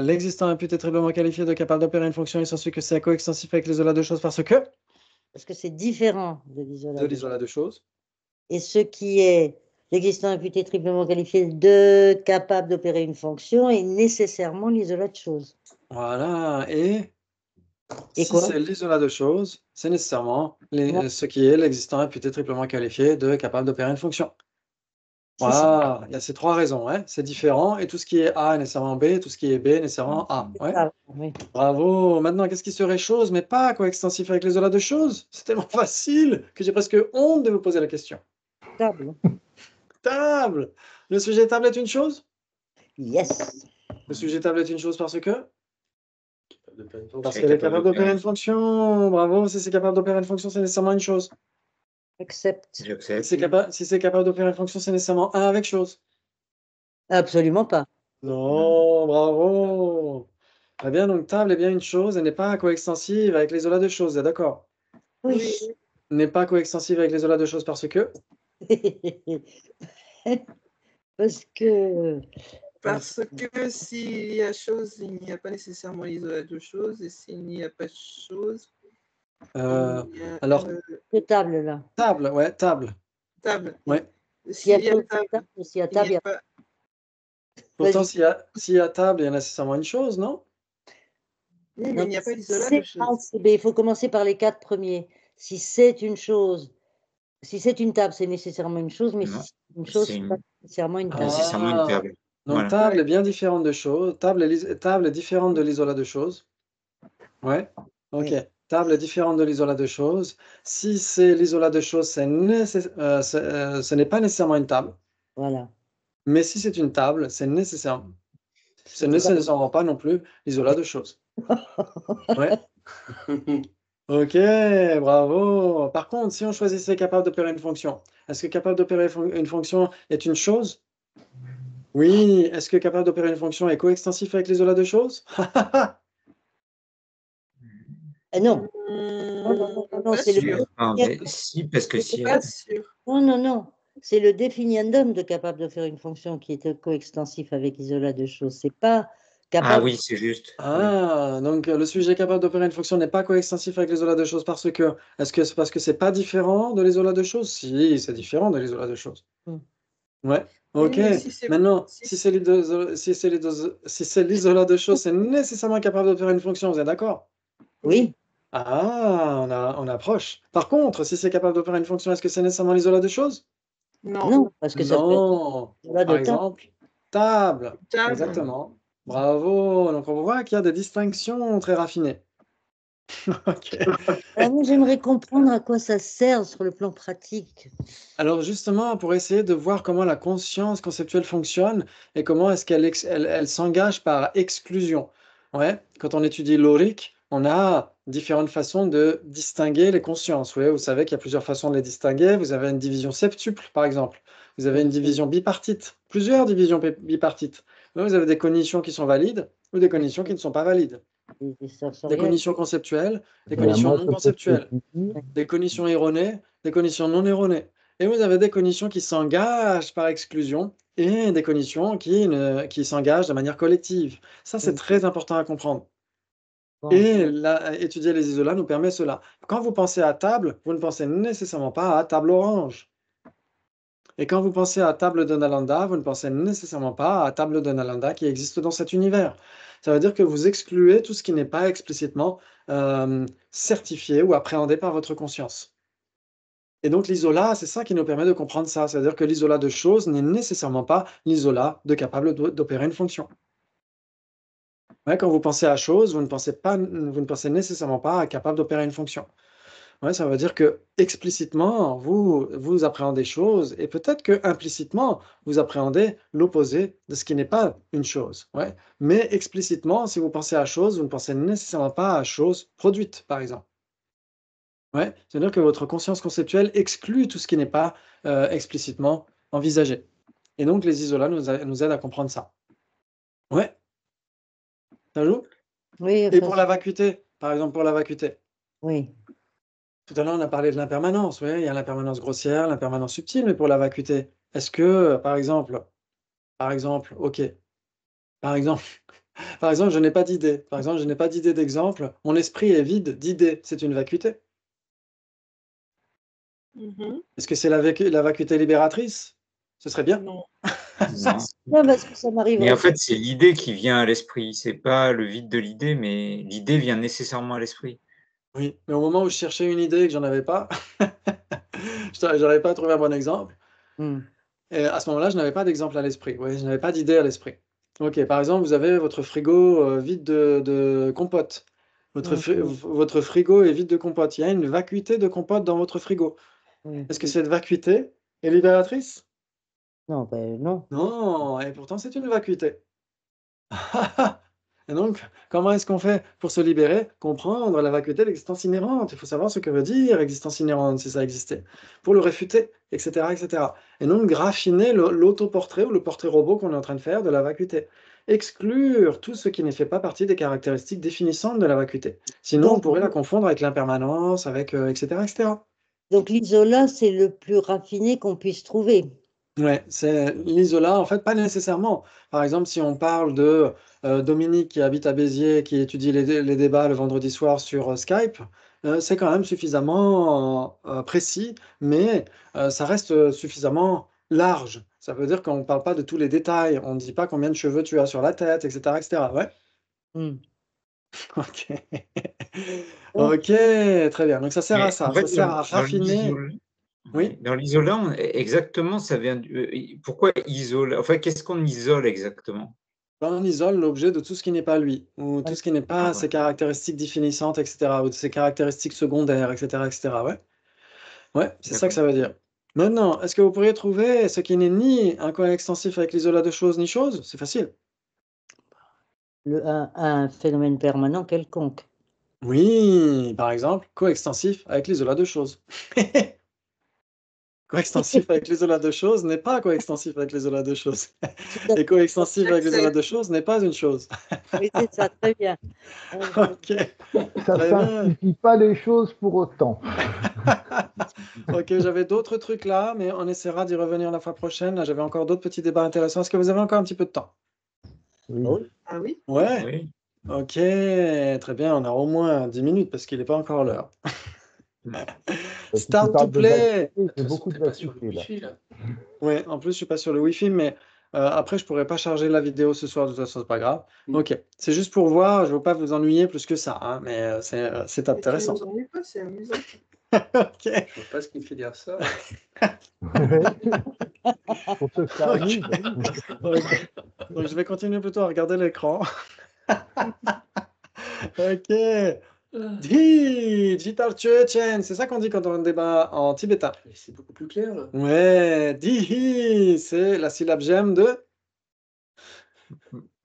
l'existant imputé triplement qualifié de capable d'opérer une fonction, il s'ensuit que c'est coextensif avec l'isolat de choses parce que Parce que c'est différent de l'isolat de de chose. l'isolat de choses. Et ce qui est l'existant imputé triplement qualifié de capable d'opérer une fonction est nécessairement l'isolat de chose. Voilà. Et Si quoi? c'est l'isolat de choses, c'est nécessairement Voilà. ce qui est l'existant imputé triplement qualifié de capable d'opérer une fonction. C'est ça. Voilà, il y a ces trois raisons, ouais. C'est différent, et tout ce qui est A est nécessairement B, et tout ce qui est B est nécessairement A. Ouais. Ah, oui. Bravo. Maintenant, qu'est-ce qui serait chose, mais pas coextensif avec l'isolat de choses? C'est tellement facile que j'ai presque honte de vous poser la question. Table. Table. Le sujet table est une chose? Yes. Le sujet table est une chose parce que? Parce C'est qu'elle est capable capable d'opérer une fonction. Bravo. Si c'est capable d'opérer une fonction, c'est nécessairement une chose. Accepte. J'accepte. Si c'est capable d'opérer une fonction, c'est nécessairement un avec chose. Absolument pas. Non, bravo. Très bien, donc table est bien une chose, elle n'est pas coextensive avec l'isolat de choses, d'accord? Oui. N'est pas coextensive avec l'isolat de choses parce que? Parce que Parce que s'il y a chose, il n'y a pas nécessairement l'isolat de chose, et s'il n'y a pas de chose, il y a Alors, que table là. table, ouais, table. table. Ouais. S'il y a S'il y a chose, table, table, s'il y a il table, n'y il y a a pas. Pourtant, Vas-y. s'il y a table, il y a nécessairement une chose, non? Oui, mais Non, il n'y a pas l'isolat c'est de chose. A, c'est B. Il faut commencer par les 4 premiers. Si c'est une chose, si c'est une table, c'est nécessairement une chose, mais Non, si c'est une chose, c'est c'est pas nécessairement une table. nécessairement une table. Donc Voilà. table est bien différente de chose. Table est différente de l'isolat de choses. Ouais. Ok. Oui. Table est différente de l'isolat de choses. Si c'est l'isolat de choses, ce n'est pas nécessairement une table. Voilà. Mais si c'est une table, c'est nécessairement pas non plus l'isolat de choses. Ouais. Ok, bravo. Par contre, si on choisissait capable d'opérer une fonction, est-ce que capable d'opérer une fonction est une chose? Oui. Est-ce que capable d'opérer une fonction est coextensif avec l'isolat de choses? Non. Non, Pas c'est le sûr. Ah, mais si, parce que si. Pas sûr. non. C'est le définiendum de capable de faire une fonction qui est coextensif avec isolat de choses. C'est pas Ah capable. oui, c'est juste. Oui. Ah, donc le sujet capable d'opérer une fonction n'est pas coextensif avec l'isolat de choses parce que, est-ce que c'est parce que c'est pas différent de l'isolat de choses? Si, c'est différent de l'isolat de choses. Ouais, Oui, ok. mais si c'est- Maintenant, si si c'est l'isolat de choses, c'est nécessairement capable d'opérer une fonction, vous êtes d'accord? Oui. Ah, on approche. Par contre, si c'est capable d'opérer une fonction, est-ce que c'est nécessairement l'isolat de choses? Non. Non, parce que ça peut être Non. isolat Par de table. exemple, table. Table. Exactement. Bravo. Donc on voit qu'il y a des distinctions très raffinées. Ok. Alors, moi, j'aimerais comprendre à quoi ça sert sur le plan pratique. Alors justement, pour essayer de voir comment la conscience conceptuelle fonctionne et comment est-ce qu'elle s'engage par exclusion. Ouais. Quand on étudie l'auric, on a différentes façons de distinguer les consciences. Ouais, vous savez qu'il y a plusieurs façons de les distinguer. Vous avez une division septuple, par exemple. Vous avez une division bipartite, plusieurs divisions bipartites. Vous avez des cognitions qui sont valides ou des cognitions qui ne sont pas valides. Des Des sensoriels. cognitions conceptuelles, des Ben, cognitions moi, non ça peut conceptuelles, être des cognitions erronées, des cognitions non erronées. Et vous avez des cognitions qui s'engagent par exclusion et des cognitions qui s'engagent de manière collective. Ça, c'est très important à comprendre. Bon. Et étudier les isolats nous permet cela. Quand vous pensez à table, vous ne pensez nécessairement pas à table orange. Et quand vous pensez à table de Nalanda, vous ne pensez nécessairement pas à table de Nalanda qui existe dans cet univers. Ça veut dire que vous excluez tout ce qui n'est pas explicitement certifié ou appréhendé par votre conscience. Et donc l'isolat, c'est ça qui nous permet de comprendre ça. C'est-à-dire que l'isolat de chose n'est nécessairement pas l'isolat de capable d'opérer une fonction. Ouais, quand vous pensez à chose, vous ne pensez nécessairement pas à capable d'opérer une fonction. Ouais, ça veut dire que explicitement, vous appréhendez choses et peut-être que implicitement, vous appréhendez l'opposé de ce qui n'est pas une chose. Ouais. Mais explicitement, si vous pensez à chose, vous ne pensez nécessairement pas à chose produite, par exemple. Ouais. C'est-à-dire que votre conscience conceptuelle exclut tout ce qui n'est pas explicitement envisagé. Et donc, les isolats nous aident à comprendre ça. Ouais. Ça joue? Oui, Et enfin, pour la vacuité, par exemple, pour la vacuité. oui. Tout à l'heure, on a parlé de l'impermanence. Oui, il y a l'impermanence grossière, l'impermanence subtile, mais pour la vacuité, est-ce que, par exemple, ok, par exemple, par exemple, je n'ai pas d'idée. Par exemple, je n'ai pas d'idée d'exemple. Mon esprit est vide d'idées. C'est une vacuité. Mhm. Est-ce que c'est la vacuité libératrice? Ce serait bien. Non. Non. Non, parce que ça Mais m'arriverait. en fait, c'est l'idée qui vient à l'esprit. C'est pas le vide de l'idée, mais l'idée vient nécessairement à l'esprit. Oui, mais au moment où je cherchais une idée et que j'en avais pas, je n'arrivais pas à trouver un bon exemple. Hmm. Et à ce moment-là, je n'avais pas d'exemple à l'esprit. Oui, je n'avais pas d'idée à l'esprit. Ok, par exemple, vous avez votre frigo vide de compote. Votre frigo est vide de compote. Il y a une vacuité de compote dans votre frigo. Oui. Est-ce que cette vacuité est libératrice? Non, ben non. Non, et pourtant c'est une vacuité. Et donc, comment est-ce qu'on fait pour se libérer? Comprendre la vacuité de l'existence inhérente. Il faut savoir ce que veut dire existence inhérente, si ça existait, pour le réfuter, etc., etc. Et donc, graffiner l'autoportrait ou le portrait robot qu'on est en train de faire de la vacuité. Exclure tout ce qui ne fait pas partie des caractéristiques définissantes de la vacuité. Sinon, on Donc, pourrait la confondre avec l'impermanence, avec etc., etc. donc l'isolat, c'est le plus raffiné qu'on puisse trouver. Ouais, c'est l'isolat, en fait, pas nécessairement. Par exemple, si on parle de Dominique qui habite à Béziers, qui étudie les débats le vendredi soir sur Skype, c'est quand même suffisamment précis, mais ça reste suffisamment large. Ça veut dire qu'on ne parle pas de tous les détails, on ne dit pas combien de cheveux tu as sur la tête, etc., etc. Ouais, Hmm. ok. Donc, Ok, très bien. Donc ça sert à Mais ça, en fait, ça sert à dans raffiner. l'isolat, Oui. dans l'isolat, exactement, ça vient. Pourquoi isole? Enfin, qu'est-ce qu'on isole exactement? On isole l'objet de tout ce qui n'est pas lui, ou tout ce qui n'est pas ses caractéristiques définissantes, etc., ou de ses caractéristiques secondaires, etc., etc. Ouais, ouais, c'est ça que ça veut dire. Maintenant, est-ce que vous pourriez trouver ce qui n'est ni un coextensif avec l'isolat de chose ni chose? C'est facile. un phénomène permanent quelconque. Oui, par exemple, coextensif avec l'isolat de chose. Coextensif avec l'isolat de chose n'est pas coextensif avec l'isolat de chose. Et coextensif avec l'isolat de chose n'est pas une chose. Oui, c'est ça, très bien. Ok, Ça très bien. simplifie pas les choses pour autant. Ok, j'avais d'autres trucs là, mais on essaiera d'y revenir la fois prochaine. Là, j'avais encore d'autres petits débats intéressants. Est-ce que vous avez encore un petit peu de temps? Oui. Oui. Ah oui? Ouais, Oui. ok, très bien. On a au moins 10 minutes parce qu'il n'est pas encore l'heure. Si tu Start to parles de play. vacuité, De j'ai toute façon, beaucoup t'es de pas sur le vacuité là. Wi-Fi, là. Ouais, en plus, je suis pas sur le Wi-Fi, mais après, je pourrais pas charger la vidéo ce soir. De toute façon, c'est pas grave. Mm. Ok, c'est juste pour voir. Je veux pas vous ennuyer plus que ça, hein, mais c'est Mais tu intéressant. nous ennuies pas, c'est amusant. Ok, Je vois pas ce qui me fait dire ça. Pour ceux que ça ok. amuse. Ok. Donc, je vais continuer plutôt à regarder l'écran. Ok. Di, Jitar Chuechen, c'est ça qu'on dit quand on débat en tibétain. Mais c'est beaucoup plus clair, là. Ouais, Dihi, c'est la syllabe gemme de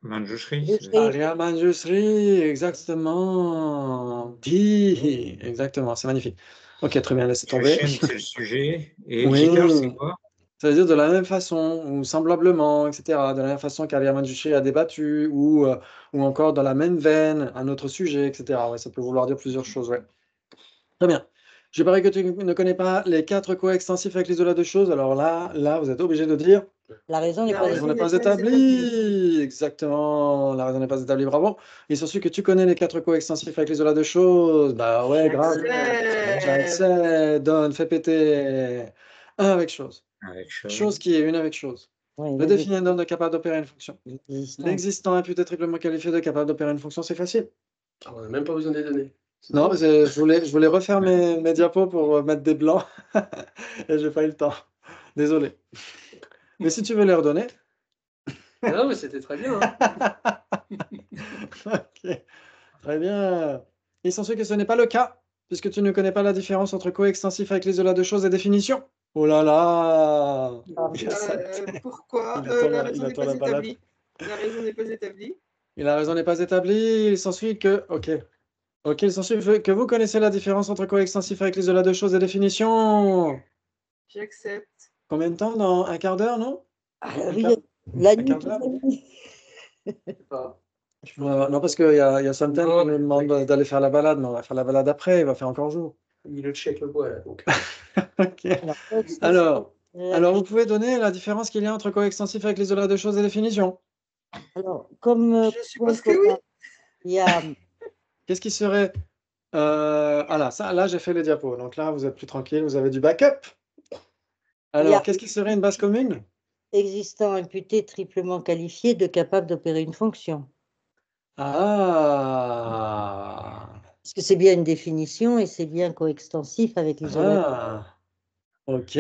Manjushri. Manjushri. Arya Manjushri, exactement. Dihi, exactement, c'est magnifique. Ok, très bien, laissez tomber. Chuchen, c'est le sujet. Et Oui, Jikar, c'est quoi? ça veut dire de la même façon, ou semblablement, etc. De la même façon qu'Arya Manjushri a débattu, ou encore dans la même veine, un autre sujet, etc. Ouais, ça peut vouloir dire plusieurs choses, ouais. Très bien. Je parie que tu ne connais pas les 4 coextensifs avec l'isolat de choses. Alors là, vous êtes obligé de dire La raison n'est La pas La raison n'est raison pas n'est pas établie. Exactement. La raison n'est pas établie. Bravo. Il s'en suit que tu connais les 4 coextensifs avec l'isolat de choses. Bah ouais, grave. J'accepte. J'accepte. Donne, fais péter. Un avec chose. Avec chose. Chose qui est une avec chose. Oui, Le définindum de capable d'opérer une fonction. l'existant. L'existant imputé triplement qualifié de capable d'opérer une fonction, c'est facile. On n'a même pas besoin des données. Non, je voulais refaire mes diapos pour mettre des blancs et j'ai pas eu le temps. Désolé. Mais si tu veux les redonner. Non, mais c'était très bien. Hein. Ok, très bien. Il s'ensuit que ce n'est pas le cas, puisque tu ne connais pas la différence entre coextensif avec l'isolat de choses et définition. Oh là là! Il accepte. Pourquoi Il attend la la- raison il n'est attend pas la balade. établie. La raison n'est pas établie. Et la raison n'est pas établie. Il s'ensuit que. Ok. Ok, il s'ensuit que vous connaissez la différence entre coextensif avec l'isolat de choses et définition. J'accepte. Combien de temps? Dans un quart d'heure, non? Ah, Un oui, quart- la un nuit, quart toute d'heure la nuit. Non, parce qu'il y a Santen qui nous demande d'aller faire la balade, mais on va faire la balade après, il va faire encore jour. Il le check le bois là. Donc. Ok. Alors, coextensif, Alors, vous pouvez donner la différence qu'il y a entre coextensif avec l'isolat de choses et définition. alors, comme Je suppose point que oui. commun, il y a Qu'est-ce qui serait... Ah là, là j'ai fait les diapos, donc là vous êtes plus tranquille, vous avez du backup. Alors, qu'est-ce qui serait une base commune? existant imputé triplement qualifié de capable d'opérer une fonction. Ah, Parce que c'est bien une définition et c'est bien coextensif avec l'isolat. ah, ok.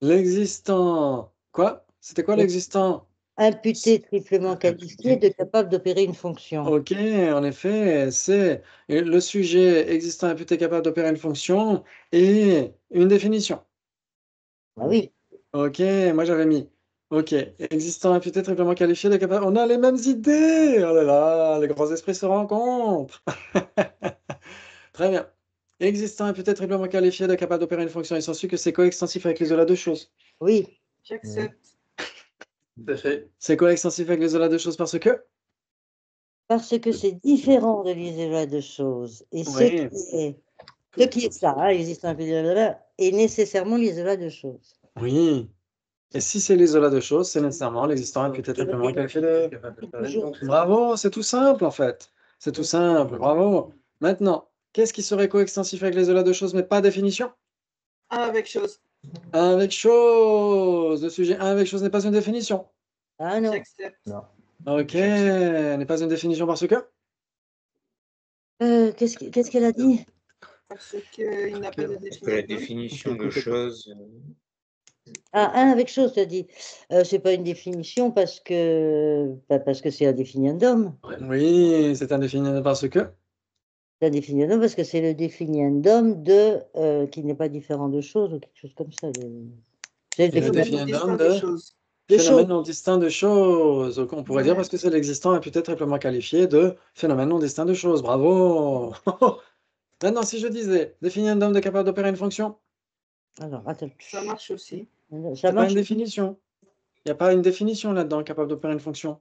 L'existant... Quoi? C'était quoi l'existant? Imputé triplement qualifié de capable d'opérer une fonction. Ok, en effet, c'est le sujet existant imputé capable d'opérer une fonction et une définition. Ah oui, Ok, moi j'avais mis. Ok, existant imputé triplement qualifié de capable. On a les mêmes idées! Oh là là, les grands esprits se rencontrent! Très bien. Existant imputé triplement qualifié de capable d'opérer une fonction, il s'ensuit que c'est coextensif avec l'isolat de choses. oui. J'accepte. Tout à fait. C'est coextensif avec l'isolat de choses parce que. Parce que c'est différent de l'isolat de choses. Et Oui. ce qui est ça, hein, existant imputé, est nécessairement l'isolat de choses. Oui. Et si c'est l'isolat de choses, c'est nécessairement l'existant imputé triplement qualifié de. Bravo, c'est tout simple en fait. C'est tout simple, bravo. Maintenant, qu'est-ce qui serait coextensif avec l'isolat de choses mais pas définition? Un avec chose. Un avec chose. Le sujet un avec chose n'est pas une définition. Ah non. J'accepte. Ok, n'est pas une définition parce que. Qu'est-ce qu'elle a dit? Parce qu'il n'a pas de Parce que la définition. définition de chose. Ah, un avec chose, tu as dit. C'est pas une définition parce que c'est un définiendum. Oui, c'est indéfini parce que. C'est un définiendum parce que c'est le définiendum de qui n'est pas différent de chose ou quelque chose comme ça. C'est le Et le définiendum définiendum de de choses. de phénomène choses. non distinct de choses. Donc, on pourrait dire parce que c'est l'existant et peut-être triplement qualifié de phénomène non distinct de choses. Bravo! Maintenant, si je disais définiendum de capable d'opérer une fonction, Alors, attends. Ça marche aussi. Ça c'est pas marche? une définition. Il n'y a pas une définition là-dedans, capable d'opérer une fonction.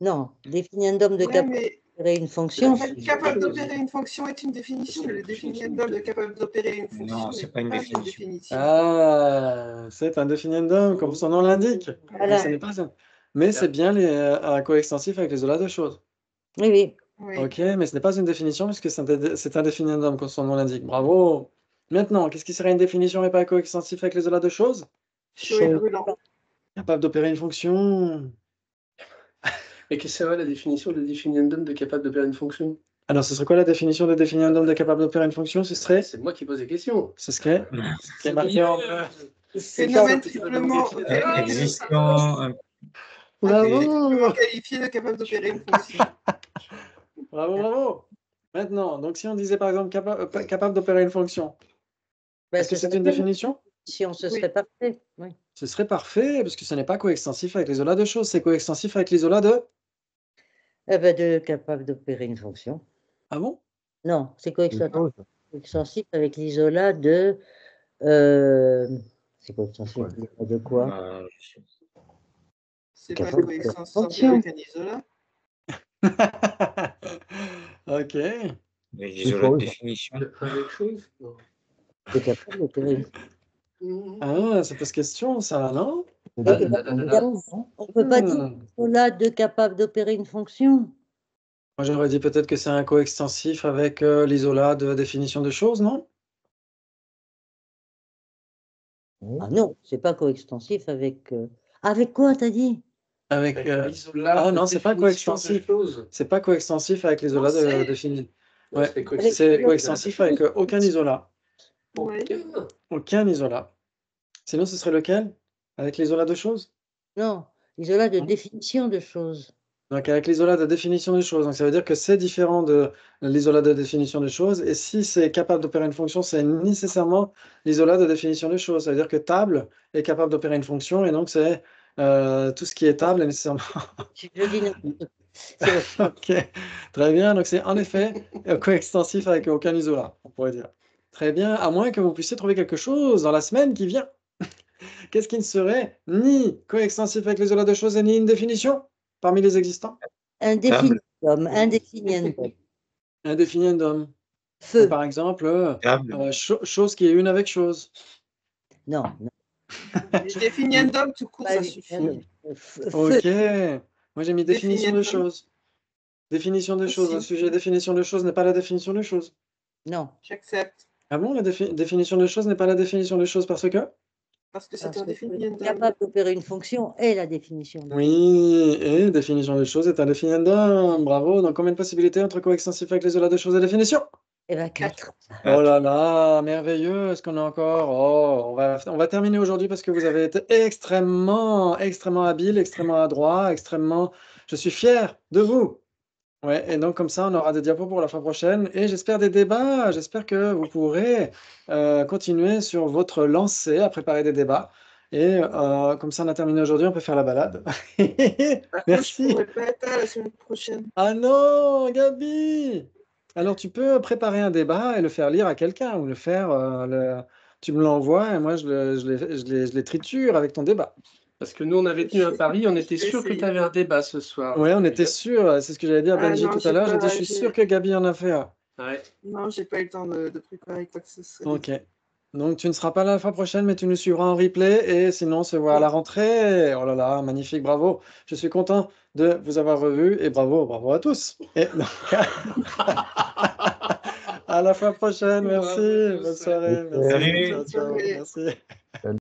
Non. Définiendum de Ouais, capable mais d'opérer une fonction. capable d'opérer une fonction est une définition, mais le définiendum de capable d'opérer une fonction Non, c'est n'est pas une définition. Ah, c'est un définiendum, comme son nom l'indique. Voilà. Mais ce n'est pas un. Mais c'est bien un coextensif avec l'isolat de choses. Oui, oui. Oui. Ok, mais ce n'est pas une définition puisque c'est un définiendum, comme son nom l'indique. Bravo. Maintenant, qu'est-ce qui serait une définition et pas un coextensif avec l'isolat de choses? Chaud et brûlant. Capable d'opérer une fonction. Et qu'est-ce que ça va la définition de définiendum de capable d'opérer une fonction? Alors, ce serait quoi la définition de définiendum de capable d'opérer une fonction? Ce serait. C'est moi qui pose des questions. Ce serait. C'est marqué en bleu. Phénomène triplement Existant. Bravo. qualifié de capable d'opérer une fonction. Bravo, bravo. Maintenant, donc si on disait par exemple capable d'opérer une fonction, Ben, est-ce que c'est une définition? Si on se Oui. serait parfait. Oui. Ce serait parfait, parce que ce n'est pas coextensif avec l'isolat de choses, c'est coextensif avec l'isolat de. Eh ben, de capable d'opérer une fonction. Ah bon? Non, c'est coextensif avec l'isolat de. C'est coextensif avec l'isolat de quoi? C'est pas Capable coextensif fonction. avec un isolat. Ok. Mais l'isolat de définition. Avec chose? Non. C'est capable d'opérer une fonction. Ah, ça pose question, ça, non? Et dans ce cas, on ne peut pas dire l'isolat de capable d'opérer une fonction. Moi, j'aurais dit peut-être que c'est un coextensif avec l'isolat de définition de choses, non? Ah non, c'est pas coextensif avec. Avec quoi, t'as dit? Avec, l'isolat ah de non, c'est pas définition de coextensif. choses. C'est pas coextensif avec l'isolat Non, c'est- de défini. Non, Ouais, c'est coextensif. c'est coextensif avec aucun isolat. Ouais. Aucun isolat. Sinon, ce serait lequel? Avec l'isolat de choses? Non, l'isolat de Non. définition de choses. Donc, avec l'isolat de définition des choses. Donc, ça veut dire que c'est différent de l'isolat de définition des choses. Et si c'est capable d'opérer une fonction, c'est nécessairement l'isolat de définition des choses. Ça veut dire que table est capable d'opérer une fonction. Et donc, c'est tout ce qui est table est nécessairement. Je dis n'importe quoi. C'est bon. Ok, très bien. Donc, c'est en effet coextensif avec aucun isolat, on pourrait dire. Très bien, à moins que vous puissiez trouver quelque chose dans la semaine qui vient. Qu'est-ce qui ne serait ni coextensif avec l'isolat de choses et ni une définition parmi les existants? Indéfinitum, indéfiniendum. Indéfiniendum. Feu. Donc, par exemple, Table. chose qui est une avec chose. Non, non. Je définis un homme tout court, ça suffit. Feu. Ok, moi j'ai mis définition de Définiendum. choses. Définition de choses. Le Aussi. sujet définition de choses n'est pas la définition de choses. Non, J'accepte. Ah bon, la définition de choses n'est pas la définition de choses parce que? Parce que c'est parce un que défini un homme. capable d'opérer une fonction est la définition. Oui, et définition de choses est un définiendum. Bravo. Donc, combien de possibilités entre coextensif avec l'isolat de choses et définition? Eh bien, 4. Oh là là, merveilleux. Est-ce qu'on a encore? Oh, on va terminer aujourd'hui parce que vous avez été extrêmement habile, extrêmement adroit, extrêmement. Je suis fier de vous. Ouais, et donc comme ça, on aura des diapos pour la fois prochaine et j'espère des débats. J'espère que vous pourrez continuer sur votre lancée à préparer des débats. Et comme ça, on a terminé aujourd'hui, on peut faire la balade. Par contre, je Merci. pourrais pas être là la semaine prochaine. Ah non, Gabi! Alors tu peux préparer un débat et le faire lire à quelqu'un ou le faire. Tu me l'envoies et moi je les triture avec ton débat. Parce que nous, on avait tenu un pari, on était Je vais sûr que essayer. tu avais un débat ce soir. Ouais, on était sûr, c'est ce que j'allais dire à Ah Benji non, tout à j'ai l'heure. J'ai pas- dit, je suis j'ai- sûr que Gabi en a fait un. Ouais. Non, j'ai pas eu le temps de préparer quoi que ce soit. Ok. Donc tu ne seras pas là la fois prochaine, mais tu nous suivras en replay et sinon on se voit à la rentrée. Oh là là, magnifique, bravo. Je suis content de vous avoir revu et bravo à tous. Et donc, à la fois prochaine, merci. Bravo à tous. Bonne soirée. Merci. Salut. Ciao, ciao. Bonne soirée. Merci.